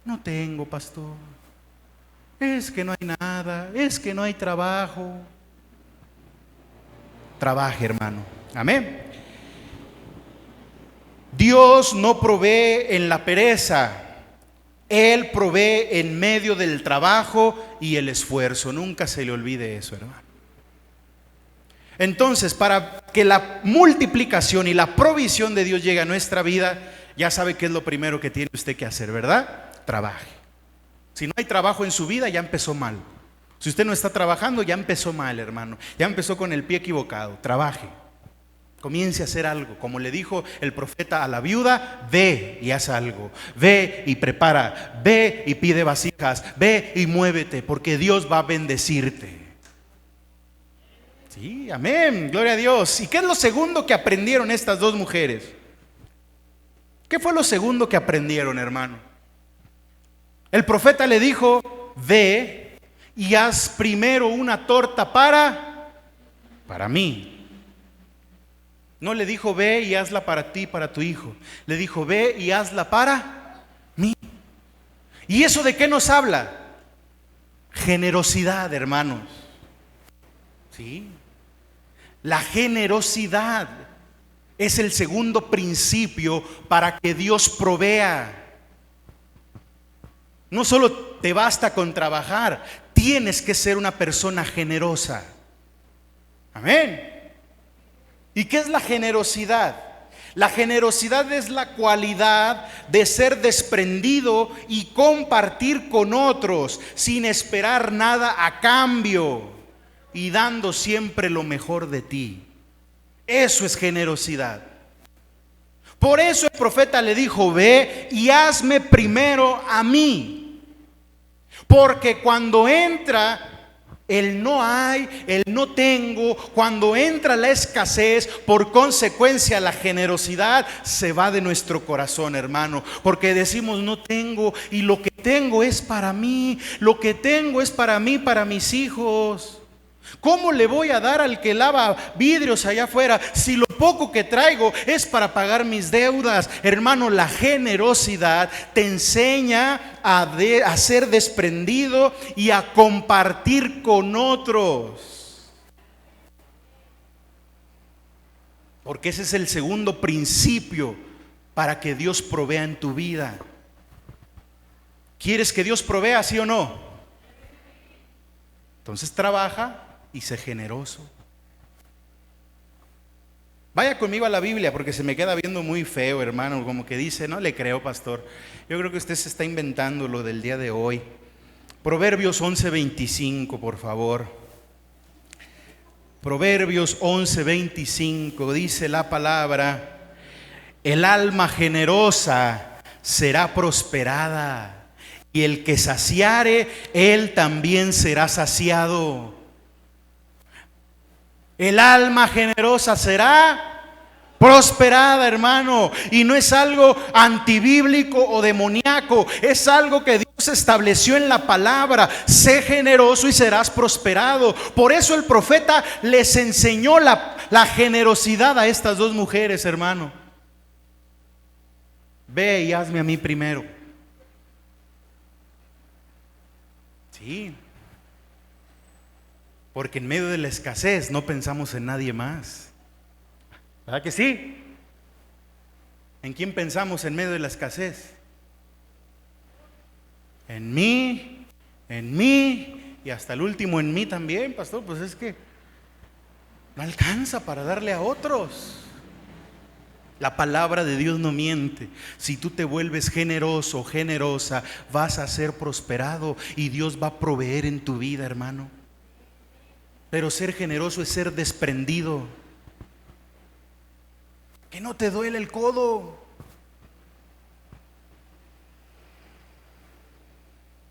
No tengo, pastor. Es que no hay nada, es que no hay trabajo. Trabaje, hermano. Amén. Dios no provee en la pereza, Él provee en medio del trabajo y el esfuerzo. Nunca se le olvide eso, hermano. Entonces, para que la multiplicación y la provisión de Dios llegue a nuestra vida, ya sabe qué es lo primero que tiene usted que hacer, ¿verdad? Trabaje. Si no hay trabajo en su vida, ya empezó mal. Si usted no está trabajando, ya empezó mal, hermano. Ya empezó con el pie equivocado. Trabaje. Comience a hacer algo. Como le dijo el profeta a la viuda, ve y haz algo. Ve y prepara. Ve y pide vasijas. Ve y muévete, porque Dios va a bendecirte. Sí, amén. Gloria a Dios. ¿Y qué es lo segundo que aprendieron estas dos mujeres? ¿Qué fue lo segundo que aprendieron, hermano? El profeta le dijo, ve y haz primero una torta para mí. No le dijo, ve y hazla para ti, para tu hijo. Le dijo, ve y hazla para mí. ¿Y eso de qué nos habla? Generosidad, hermanos. ¿Sí? La generosidad es el segundo principio para que Dios provea. No solo te basta con trabajar, tienes que ser una persona generosa. Amén. ¿Y qué es la generosidad? La generosidad es la cualidad de ser desprendido y compartir con otros sin esperar nada a cambio y dando siempre lo mejor de ti. Eso es generosidad. Por eso el profeta le dijo: ve y hazme primero a mí. Porque cuando entra el no hay, el no tengo, cuando entra la escasez, por consecuencia la generosidad se va de nuestro corazón, hermano. Porque decimos: no tengo, y lo que tengo es para mí, lo que tengo es para mí, para mis hijos. ¿Cómo le voy a dar al que lava vidrios allá afuera si lo poco que traigo es para pagar mis deudas? Hermano, la generosidad te enseña a ser desprendido y a compartir con otros. Porque ese es el segundo principio para que Dios provea en tu vida. ¿Quieres que Dios provea, sí o no? Entonces trabaja y sé generoso. Vaya conmigo a la Biblia, porque se me queda viendo muy feo, hermano, como que dice: no le creo, pastor. Yo creo que usted se está inventando lo del día de hoy. Proverbios 11:25, por favor. Proverbios 11:25 dice la palabra: el alma generosa será prosperada, y el que saciare, él también será saciado. El alma generosa será prosperada, hermano. Y no es algo antibíblico o demoníaco, es algo que Dios estableció en la palabra. Sé generoso y serás prosperado. Por eso el profeta les enseñó la generosidad a estas dos mujeres, hermano. Ve y hazme a mí primero. Sí. Porque en medio de la escasez no pensamos en nadie más. ¿Verdad que sí? ¿En quién pensamos en medio de la escasez? En mí y hasta el último en mí también, pastor. Pues es que no alcanza para darle a otros. La palabra de Dios no miente. Si tú te vuelves generoso o generosa, vas a ser prosperado y Dios va a proveer en tu vida, hermano. Pero ser generoso es ser desprendido. Que no te duele el codo.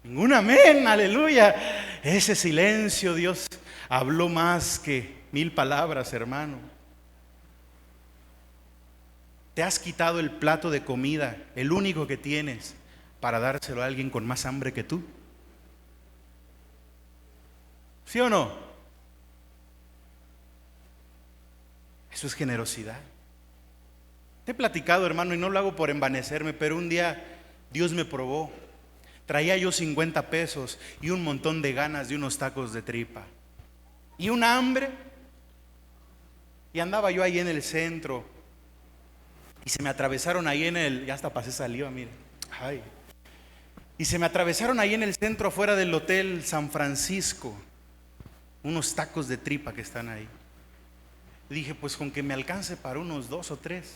Ningún amén, aleluya. Ese silencio, Dios habló más que 1000 palabras, hermano. Te has quitado el plato de comida, el único que tienes, para dárselo a alguien con más hambre que tú. ¿Sí o no? Eso es generosidad. Te he platicado, hermano, y no lo hago por envanecerme, pero un día Dios me probó. Traía yo 50 pesos y un montón de ganas de unos tacos de tripa y un hambre. Y andaba yo ahí en el centro y se me atravesaron ahí ya hasta pasé saliva, mire. Ay. Y se me atravesaron ahí en el centro afuera del Hotel San Francisco unos tacos de tripa que están ahí. Dije: pues con que me alcance para unos 2 o 3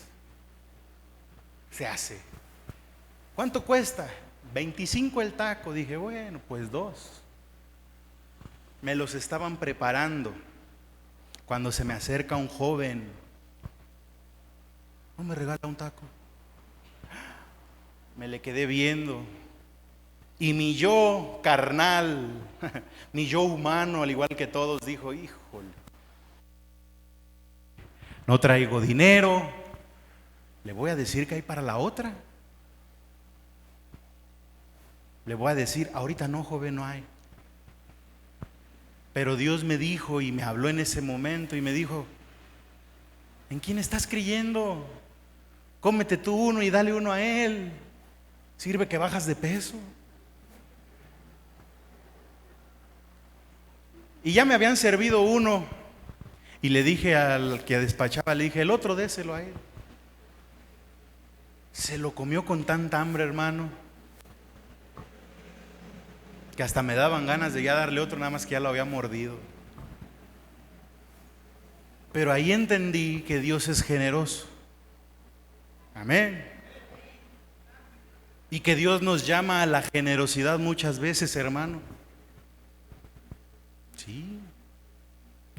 se hace. ¿Cuánto cuesta? 25 el taco. Dije: bueno, pues 2. Me los estaban preparando cuando se me acerca un joven. ¿No me regala un taco? Me le quedé viendo. Y mi yo carnal, mi yo humano, al igual que todos, dijo: híjole, no traigo dinero, le voy a decir que hay para la otra. Le voy a decir: ahorita no, joven, no hay. Pero Dios me dijo y me habló en ese momento y me dijo: ¿en quién estás creyendo? Cómete tú uno y dale uno a él. Sirve que bajas de peso. Y ya me habían servido uno. Y le dije al que despachaba, le dije: el otro déselo a él. Se lo comió con tanta hambre, hermano, que hasta me daban ganas de ya darle otro, nada más que ya lo había mordido. Pero ahí entendí que Dios es generoso. Amén. Y que Dios nos llama a la generosidad muchas veces, hermano. Sí.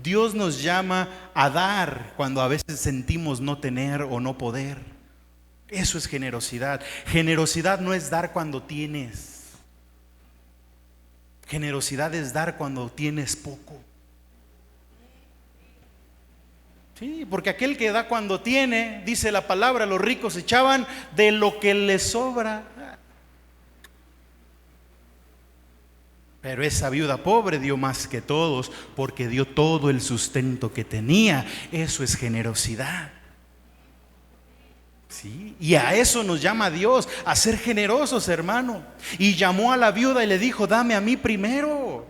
Dios nos llama a dar cuando a veces sentimos no tener o no poder. Eso es generosidad. Generosidad no es dar cuando tienes. Generosidad es dar cuando tienes poco. Sí, porque aquel que da cuando tiene, dice la palabra, los ricos echaban de lo que les sobra. Pero esa viuda pobre dio más que todos, porque dio todo el sustento que tenía. Eso es generosidad. Sí, y a eso nos llama Dios, a ser generosos, hermano. Y llamó a la viuda y le dijo: dame a mí primero.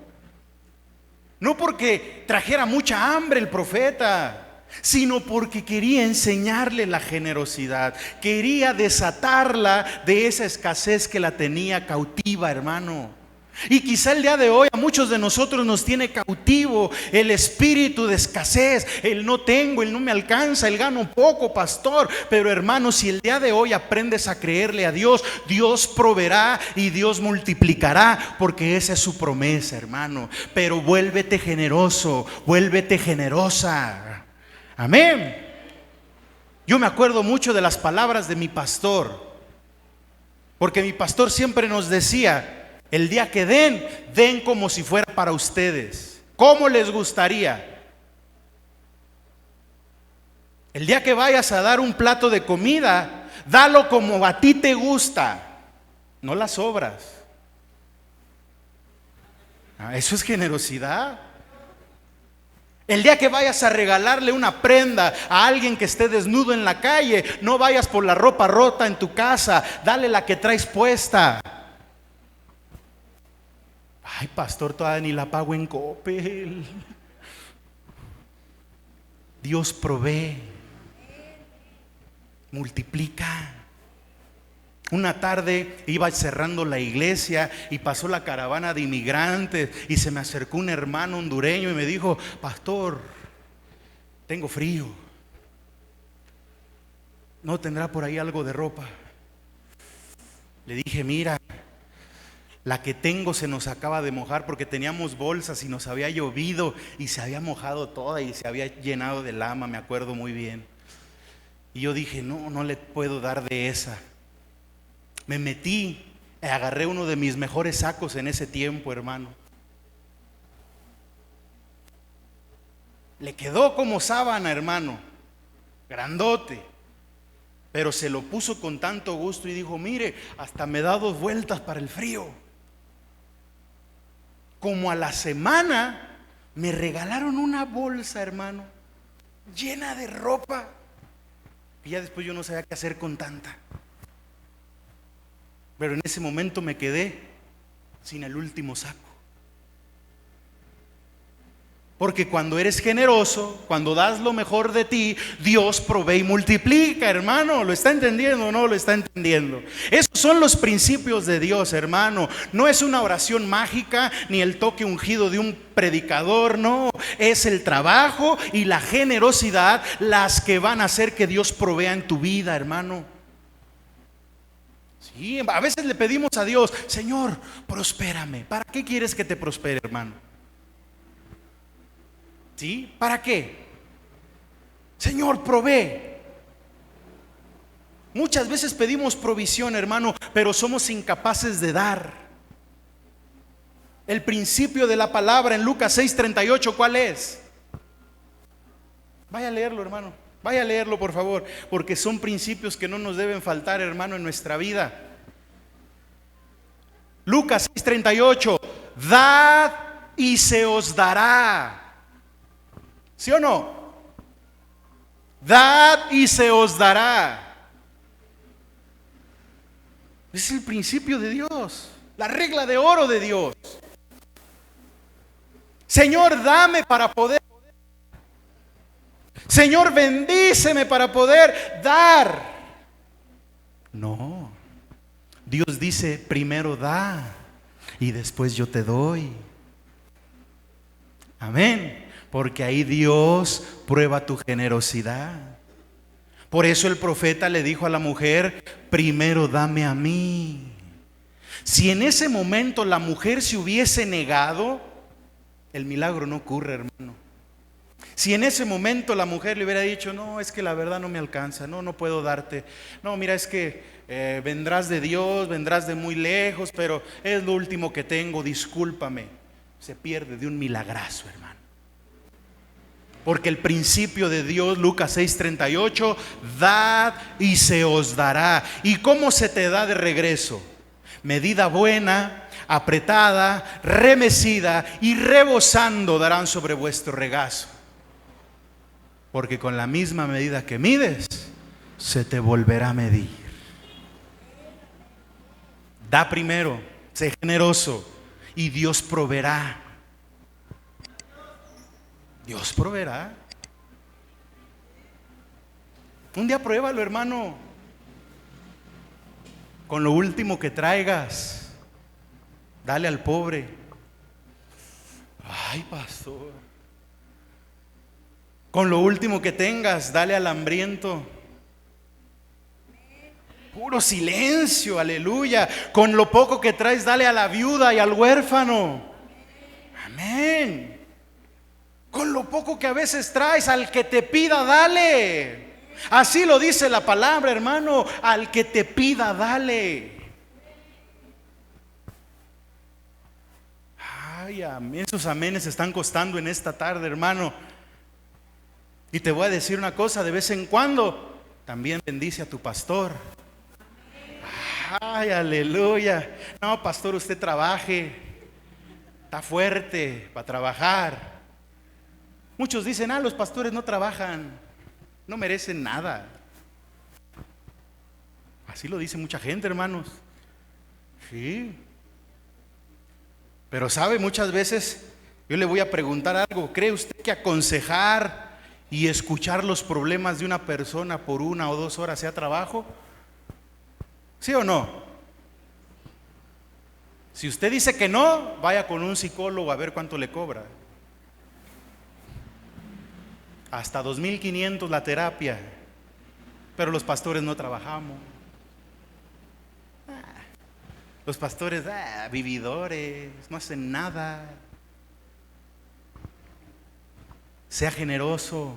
No porque trajera mucha hambre el profeta, sino porque quería enseñarle la generosidad. Quería desatarla de esa escasez que la tenía cautiva, hermano. Y quizá el día de hoy a muchos de nosotros nos tiene cautivo el espíritu de escasez. El no tengo, el no me alcanza, el gano poco, pastor. Pero hermano, si el día de hoy aprendes a creerle a Dios, Dios proveerá y Dios multiplicará, porque esa es su promesa, hermano. Pero vuélvete generoso, vuélvete generosa. Amén. Yo me acuerdo mucho de las palabras de mi pastor, porque mi pastor siempre nos decía: el día que den, den como si fuera para ustedes. ¿Cómo les gustaría? El día que vayas a dar un plato de comida, dalo como a ti te gusta, no las sobras. Eso es generosidad. El día que vayas a regalarle una prenda a alguien que esté desnudo en la calle, no vayas por la ropa rota en tu casa, dale la que traes puesta. Ay, pastor, todavía ni la pago en Coppel. Dios provee, multiplica. Una tarde iba cerrando la iglesia y pasó la caravana de inmigrantes y se me acercó un hermano hondureño y me dijo: pastor, tengo frío, ¿no tendrá por ahí algo de ropa? Le dije: mira, la que tengo se nos acaba de mojar, porque teníamos bolsas y nos había llovido y se había mojado toda y se había llenado de lama, me acuerdo muy bien. Y yo dije: no le puedo dar de esa. Me metí, agarré uno de mis mejores sacos en ese tiempo, hermano. Le quedó como sábana, hermano, grandote. Pero se lo puso con tanto gusto y dijo: mire, hasta me da 2 vueltas para el frío. Como a la semana me regalaron una bolsa, hermano, llena de ropa. Y ya después yo no sabía qué hacer con tanta. Pero en ese momento me quedé sin el último saco. Porque cuando eres generoso, cuando das lo mejor de ti, Dios provee y multiplica, hermano. ¿Lo está entendiendo o no lo está entendiendo? Esos son los principios de Dios, hermano. No es una oración mágica ni el toque ungido de un predicador, no. Es el trabajo y la generosidad las que van a hacer que Dios provea en tu vida, hermano. Sí, a veces le pedimos a Dios: Señor, prospérame. ¿Para qué quieres que te prospere, hermano? ¿Sí? ¿Para qué? Señor, provee. Muchas veces pedimos provisión, hermano, pero somos incapaces de dar. El principio de la palabra en Lucas 6:38, ¿cuál es? Vaya a leerlo, hermano. Vaya a leerlo, por favor, porque son principios que no nos deben faltar, hermano, en nuestra vida. Lucas 6:38: dad y se os dará. ¿Sí o no? Dad y se os dará. Es el principio de Dios, la regla de oro de Dios. Señor, dame para poder. Señor, bendíceme para poder dar. No. Dios dice: primero da y después yo te doy. Amén. Porque ahí Dios prueba tu generosidad. Por eso el profeta le dijo a la mujer: primero dame a mí. Si en ese momento la mujer se hubiese negado, el milagro no ocurre, hermano. Si en ese momento la mujer le hubiera dicho: no, es que la verdad no me alcanza, no puedo darte. No, mira, es que vendrás de Dios, vendrás de muy lejos, pero es lo último que tengo, discúlpame. Se pierde de un milagrazo, hermano. Porque el principio de Dios, Lucas 6:38, dad y se os dará. ¿Y cómo se te da de regreso? Medida buena, apretada, remecida y rebosando darán sobre vuestro regazo. Porque con la misma medida que mides, se te volverá a medir. Da primero, sé generoso y Dios proveerá. Dios proveerá. Un día pruébalo, hermano. Con lo último que traigas, dale al pobre. Ay, pastor. Con lo último que tengas, dale al hambriento. Puro silencio, aleluya. Con lo poco que traes, dale a la viuda y al huérfano. Amén. Con lo poco que a veces traes, al que te pida, dale. Así lo dice la palabra, hermano. Al que te pida, dale. Ay, amén. Esos amenes están costando en esta tarde, hermano. Y te voy a decir una cosa: de vez en cuando también bendice a tu pastor. Ay, aleluya. No, pastor, usted trabaje. Está fuerte para trabajar. Muchos dicen: los pastores no trabajan, no merecen nada. Así lo dice mucha gente, hermanos. Sí. Pero sabe, muchas veces yo le voy a preguntar algo: ¿cree usted que aconsejar y escuchar los problemas de una persona por 1 o 2 horas sea trabajo? ¿Sí o no? Si usted dice que no, vaya con un psicólogo a ver cuánto le cobra. Hasta 2,500 la terapia. Pero los pastores no trabajamos. Los pastores, vividores, no hacen nada. Sea generoso.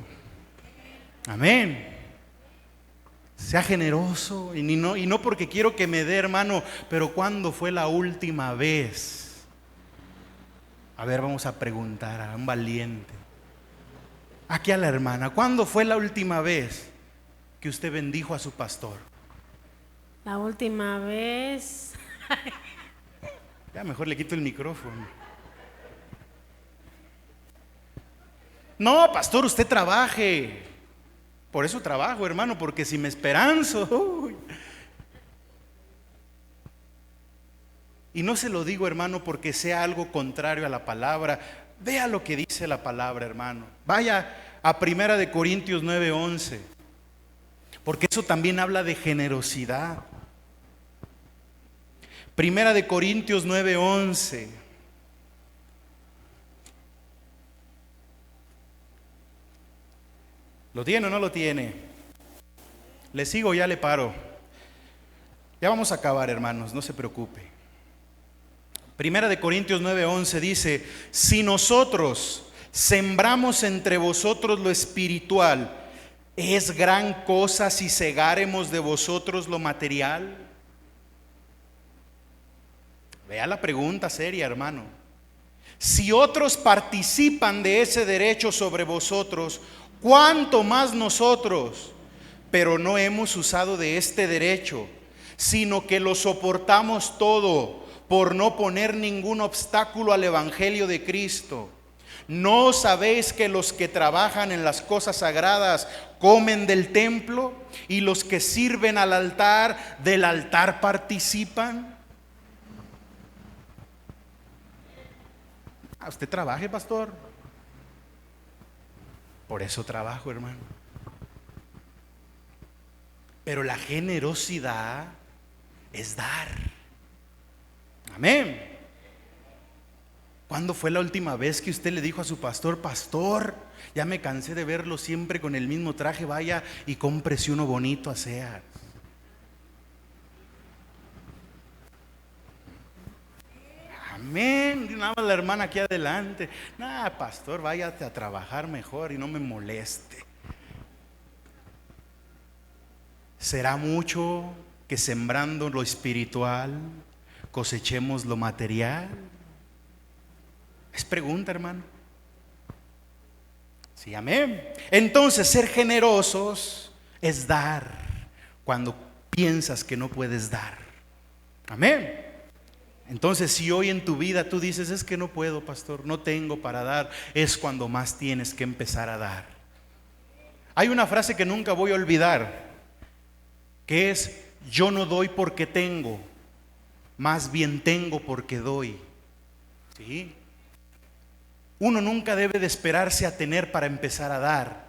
Amén. Sea generoso. Y no porque quiero que me dé, hermano, pero ¿cuándo fue la última vez? A ver, vamos a preguntar a un valiente. Aquí a la hermana: ¿cuándo fue la última vez que usted bendijo a su pastor? La última vez. Ya mejor le quito el micrófono. No, pastor, usted trabaje. Por eso trabajo, hermano, porque si me esperanzo. Y no se lo digo, hermano, porque sea algo contrario a la palabra. Vea lo que dice la palabra, hermano. Vaya a 1 Corintios 9:11, porque eso también habla de generosidad. 1 Corintios 9:11. ¿Lo tiene o no lo tiene? ¿Le sigo o ya le paro? Ya vamos a acabar, hermanos, no se preocupe. 1 Corintios 9:11 dice: si nosotros sembramos entre vosotros lo espiritual, ¿es gran cosa si segáremos de vosotros lo material? Vea la pregunta seria, hermano. Si otros participan de ese derecho sobre vosotros, ¿cuánto más nosotros? Pero no hemos usado de este derecho, sino que lo soportamos todo, por no poner ningún obstáculo al evangelio de Cristo. ¿No sabéis que los que trabajan en las cosas sagradas comen del templo, y los que sirven al altar del altar participan? ¿Usted trabaje, pastor? Por eso trabajo, hermano. Pero la generosidad es dar. Amén. ¿Cuándo fue la última vez que usted le dijo a su pastor: pastor, ya me cansé de verlo siempre con el mismo traje, vaya y cómprese uno bonito a Sears? Amén. Nada más la hermana aquí adelante: nada, pastor, váyate a trabajar mejor y no me moleste. ¿Será mucho que sembrando lo espiritual cosechemos lo material? Es pregunta, hermano. Sí, amén. Entonces, ser generosos es dar cuando piensas que no puedes dar. Amén. Entonces, si hoy en tu vida tú dices: es que no puedo, pastor, no tengo para dar, es cuando más tienes que empezar a dar. Hay una frase que nunca voy a olvidar, que es: yo no doy porque tengo, más bien tengo porque doy. ¿Sí? Uno nunca debe de esperarse a tener para empezar a dar.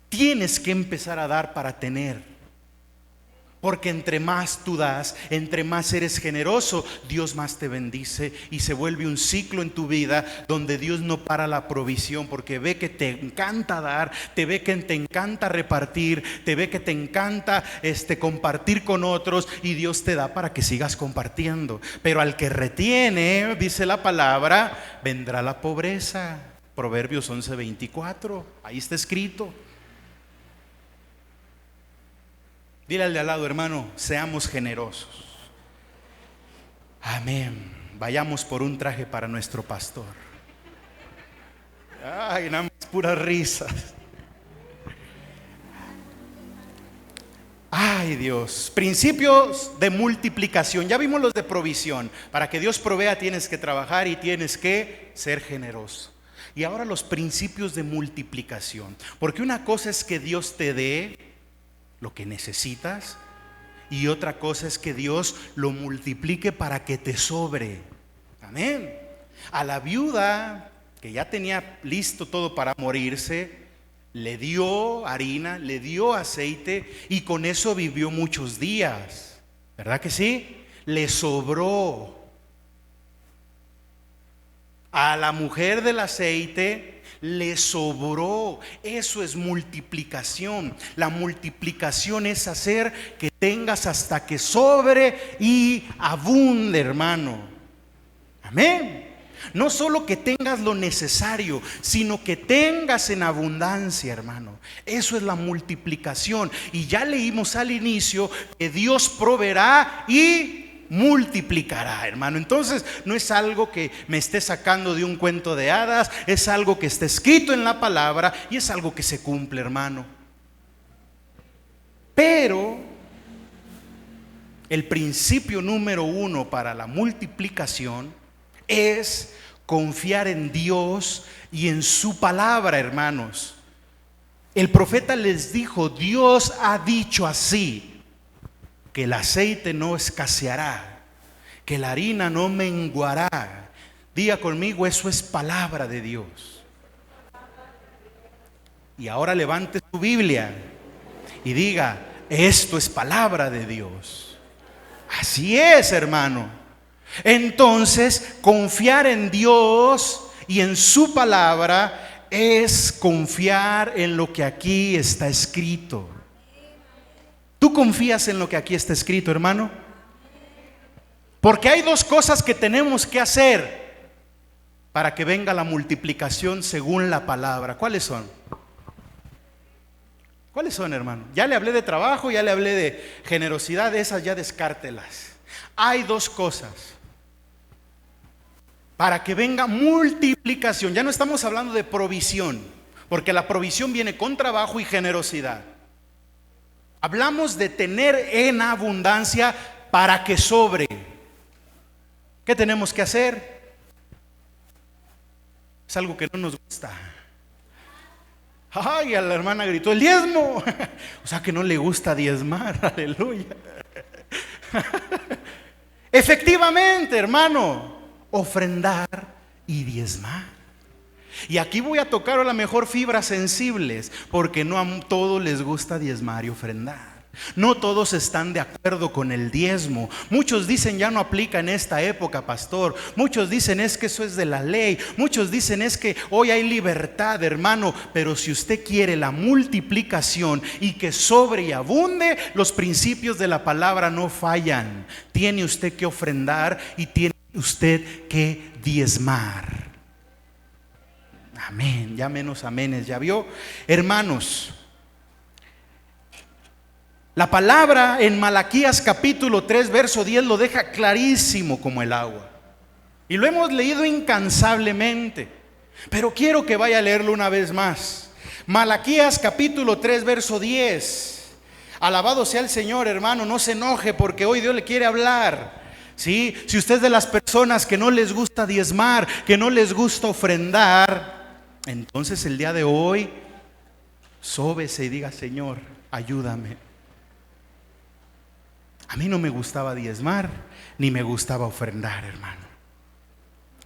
Tienes que empezar a dar para tener. Porque entre más tú das, entre más eres generoso, Dios más te bendice y se vuelve un ciclo en tu vida donde Dios no para la provisión, porque ve que te encanta dar, te ve que te encanta repartir, te ve que te encanta compartir con otros, y Dios te da para que sigas compartiendo. Pero al que retiene, dice la palabra, vendrá la pobreza. Proverbios 11:24, ahí está escrito. Dile al de al lado: hermano, seamos generosos. Amén. Vayamos por un traje para nuestro pastor. Ay, nada más puras risas. Ay, Dios. Principios de multiplicación. Ya vimos los de provisión. Para que Dios provea tienes que trabajar y tienes que ser generoso. Y ahora los principios de multiplicación. Porque una cosa es que Dios te dé lo que necesitas, y otra cosa es que Dios lo multiplique para que te sobre. Amén. A la viuda que ya tenía listo todo para morirse, le dio harina, le dio aceite, y con eso vivió muchos días. ¿Verdad que sí? Le sobró. A la mujer del aceite le sobró. Eso es multiplicación. La multiplicación es hacer que tengas hasta que sobre y abunde, hermano. Amén. No solo que tengas lo necesario, sino que tengas en abundancia, hermano. Eso es la multiplicación. Y ya leímos al inicio que Dios proveerá y multiplicará, hermano. Entonces no es algo que me esté sacando de un cuento de hadas, es algo que está escrito en la palabra y es algo que se cumple, hermano. Pero el principio número 1 para la multiplicación es confiar en Dios y en su palabra, hermanos. El profeta les dijo: Dios ha dicho así, que el aceite no escaseará, que la harina no menguará. Diga conmigo: eso es palabra de Dios. Y ahora levante su Biblia y diga: esto es palabra de Dios. Así es, hermano. Entonces, confiar en Dios y en su palabra es confiar en lo que aquí está escrito. ¿Tú confías en lo que aquí está escrito, hermano? Porque hay dos cosas que tenemos que hacer para que venga la multiplicación según la palabra. ¿Cuáles son? ¿Cuáles son, hermano? Ya le hablé de trabajo, ya le hablé de generosidad, esas ya descártelas. Hay dos cosas para que venga multiplicación. Ya no estamos hablando de provisión, porque la provisión viene con trabajo y generosidad. Hablamos de tener en abundancia para que sobre. ¿Qué tenemos que hacer? Es algo que no nos gusta. Ay, a la hermana gritó: el diezmo. O sea que no le gusta diezmar. Aleluya. Efectivamente, hermano, ofrendar y diezmar. Y aquí voy a tocar a lo mejor fibras sensibles, porque no a todos les gusta diezmar y ofrendar. No todos están de acuerdo con el diezmo. Muchos dicen ya no aplica en esta época, pastor. Muchos dicen es que eso es de la ley. Muchos dicen es que hoy hay libertad, hermano. Pero si usted quiere la multiplicación y que sobre y abunde, los principios de la palabra no fallan. Tiene usted que ofrendar y tiene usted que diezmar. Amén. Ya menos amenes, ya vio, hermanos. La palabra en Malaquías capítulo 3 verso 10 lo deja clarísimo como el agua. Y lo hemos leído incansablemente. Pero quiero que vaya a leerlo una vez más. Malaquías capítulo 3 verso 10. Alabado sea el Señor, hermano, no se enoje porque hoy Dios le quiere hablar. ¿Sí? Si usted es de las personas que no les gusta diezmar, que no les gusta ofrendar, entonces el día de hoy sóbese y diga: Señor, ayúdame. A mí no me gustaba diezmar, ni me gustaba ofrendar, hermano.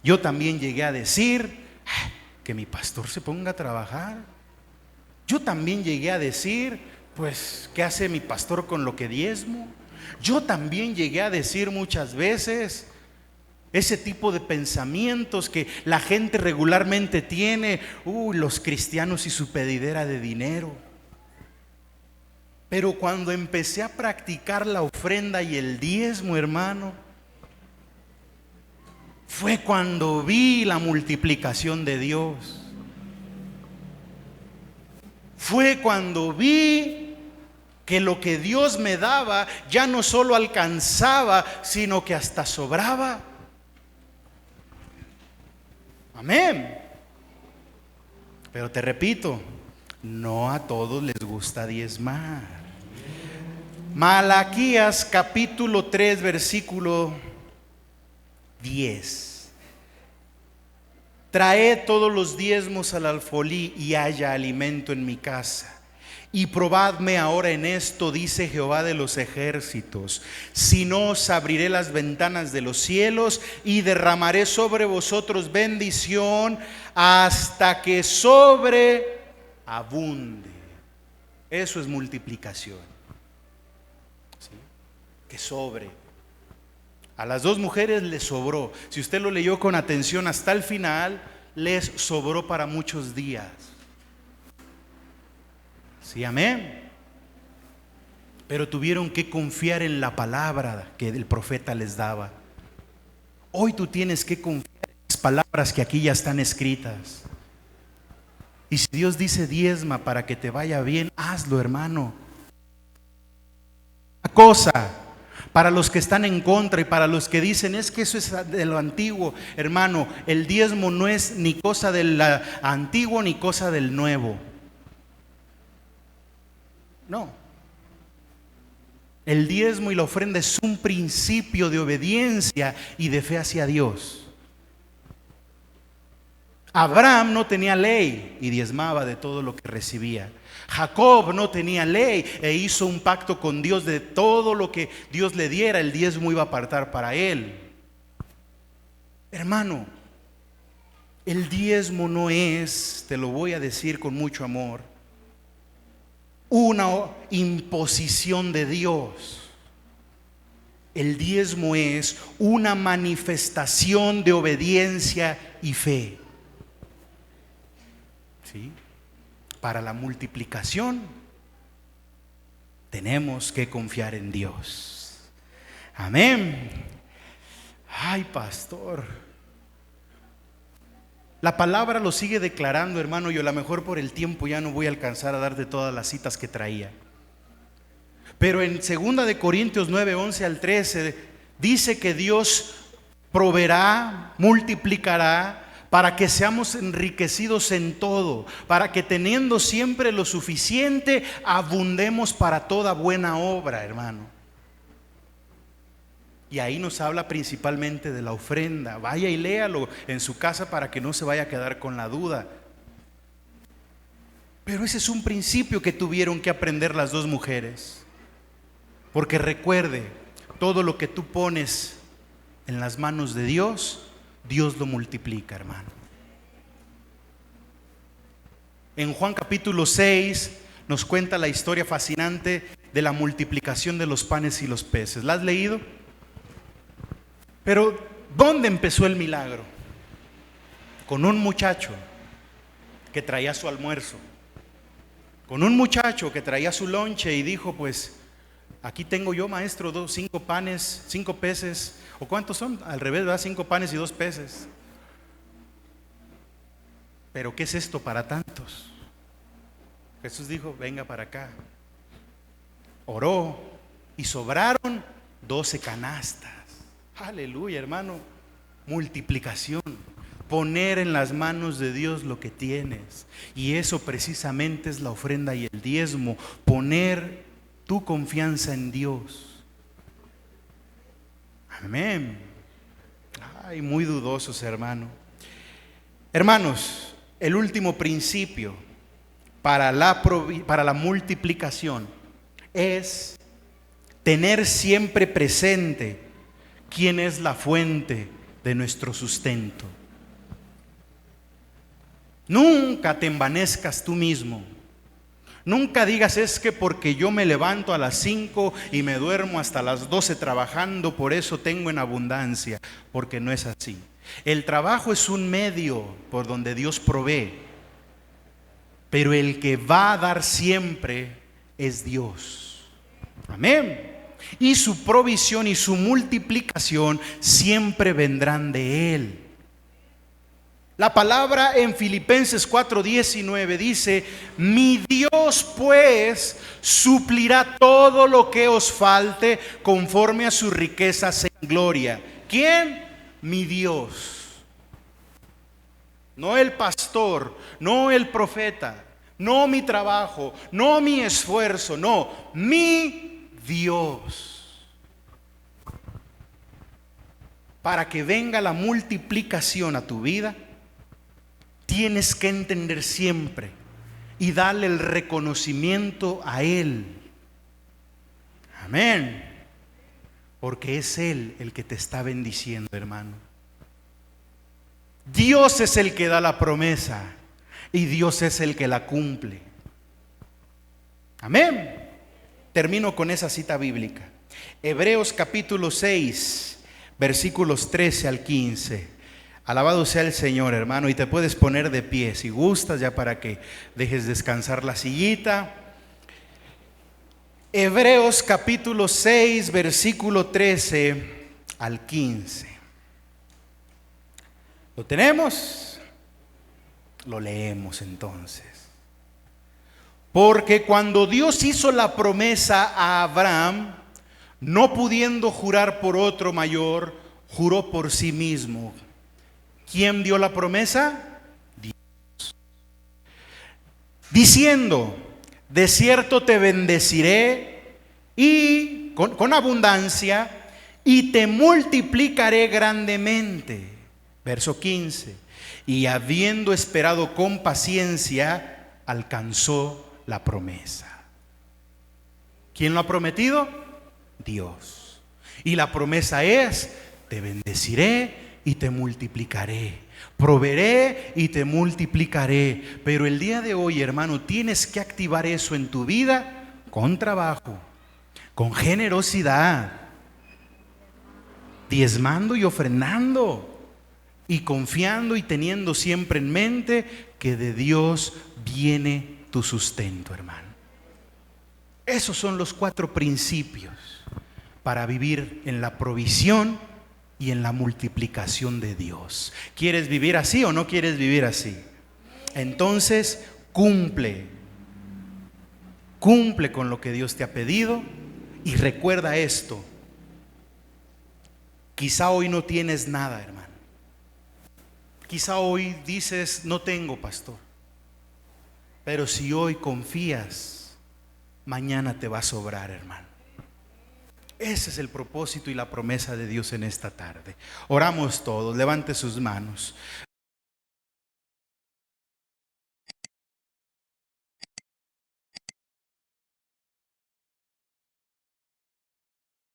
Yo también llegué a decir que mi pastor se ponga a trabajar. Yo también llegué a decir, pues, ¿qué hace mi pastor con lo que diezmo? Yo también llegué a decir muchas veces ese tipo de pensamientos que la gente regularmente tiene. Los cristianos y su pedidera de dinero. Pero cuando empecé a practicar la ofrenda y el diezmo, hermano, fue cuando vi la multiplicación de Dios. Fue cuando vi que lo que Dios me daba ya no solo alcanzaba, sino que hasta sobraba. Amén. Pero te repito, no a todos les gusta diezmar. Malaquías capítulo 3 versículo 10. Traed todos los diezmos al alfolí y haya alimento en mi casa. Y probadme ahora en esto, dice Jehová de los ejércitos, si no os abriré las ventanas de los cielos y derramaré sobre vosotros bendición hasta que sobreabunde. Eso es multiplicación. ¿Sí? Que sobre. A las dos mujeres les sobró. Si usted lo leyó con atención hasta el final, les sobró para muchos días. Sí, amén. Pero tuvieron que confiar en la palabra que el profeta les daba. Hoy tú tienes que confiar en las palabras que aquí ya están escritas. Y si Dios dice diezma para que te vaya bien, hazlo, hermano. Una cosa, para los que están en contra y para los que dicen es que eso es de lo antiguo, hermano, el diezmo no es ni cosa del antiguo ni cosa del nuevo. No. El diezmo y la ofrenda es un principio de obediencia y de fe hacia Dios. Abraham no tenía ley y diezmaba de todo lo que recibía. Jacob no tenía ley e hizo un pacto con Dios de todo lo que Dios le diera, el diezmo iba a apartar para él. Hermano, el diezmo no es, te lo voy a decir con mucho amor, una imposición de Dios. El diezmo es una manifestación de obediencia y fe. ¿Sí? Para la multiplicación tenemos que confiar en Dios. Amén. Ay, pastor, la palabra lo sigue declarando, hermano. Yo a lo mejor por el tiempo ya no voy a alcanzar a darte todas las citas que traía. Pero en 2 de Corintios 9, 11 al 13 dice que Dios proveerá, multiplicará, para que seamos enriquecidos en todo, para que teniendo siempre lo suficiente, abundemos para toda buena obra, hermano. Y ahí nos habla principalmente de la ofrenda. Vaya y léalo en su casa para que no se vaya a quedar con la duda. Pero ese es un principio que tuvieron que aprender las dos mujeres. Porque recuerde, todo lo que tú pones en las manos de Dios, Dios lo multiplica, hermano. En Juan capítulo 6 nos cuenta la historia fascinante de la multiplicación de los panes y los peces. ¿La has leído? Pero ¿dónde empezó el milagro? Con un muchacho que traía su almuerzo, con un muchacho que traía su lonche y dijo, pues aquí tengo yo, maestro, 5 panes, 5 peces, o ¿cuántos son? Al revés, ¿verdad? 5 panes y 2 peces. Pero ¿qué es esto para tantos? Jesús dijo, venga para acá. Oró y sobraron 12 canastas. Aleluya, hermano. Multiplicación. Poner en las manos de Dios lo que tienes. Y eso precisamente es la ofrenda y el diezmo. Poner tu confianza en Dios. Amén. Ay, muy dudosos, hermano. Hermanos, el último principio para la multiplicación es tener siempre presente quién es la fuente de nuestro sustento. Nunca te envanezcas tú mismo. Nunca digas, es que porque yo me levanto a las 5 y me duermo hasta las 12 trabajando, por eso tengo en abundancia, porque no es así. El trabajo es un medio por donde Dios provee, pero el que va a dar siempre es Dios. Amén. Y su provisión y su multiplicación siempre vendrán de Él. La palabra en Filipenses 4:19 dice, mi Dios pues suplirá todo lo que os falte conforme a sus riquezas en gloria. ¿Quién? Mi Dios. No el pastor, no el profeta, no mi trabajo, no mi esfuerzo, no, mi Dios. Para que venga la multiplicación a tu vida, tienes que entender siempre y darle el reconocimiento a Él. Amén. Porque es Él el que te está bendiciendo, hermano. Dios es el que da la promesa y Dios es el que la cumple. Amén. Termino con esa cita bíblica. Hebreos capítulo 6, versículos 13 al 15. Alabado sea el Señor, hermano, y te puedes poner de pie si gustas, ya para que dejes descansar la sillita. Hebreos capítulo 6, versículo 13 al 15. ¿Lo tenemos? Lo leemos entonces. Porque cuando Dios hizo la promesa a Abraham, no pudiendo jurar por otro mayor, juró por sí mismo. ¿Quién dio la promesa? Dios. Diciendo, de cierto te bendeciré y con abundancia y te multiplicaré grandemente. Verso 15. Y habiendo esperado con paciencia, alcanzó la promesa. ¿Quién lo ha prometido? Dios. Y la promesa es, te bendeciré y te multiplicaré, proveeré y te multiplicaré. Pero el día de hoy, hermano, tienes que activar eso en tu vida con trabajo, con generosidad, diezmando y ofrendando, y confiando y teniendo siempre en mente que de Dios viene tu sustento, hermano. Esos son los 4 principios para vivir en la provisión y en la multiplicación de Dios. ¿Quieres vivir así o no quieres vivir así? Entonces, cumple con lo que Dios te ha pedido y recuerda esto. Quizá hoy no tienes nada, hermano. Quizá hoy dices, no tengo, pastor. Pero si hoy confías, mañana te va a sobrar, hermano. Ese es el propósito y la promesa de Dios en esta tarde. Oramos todos, levante sus manos.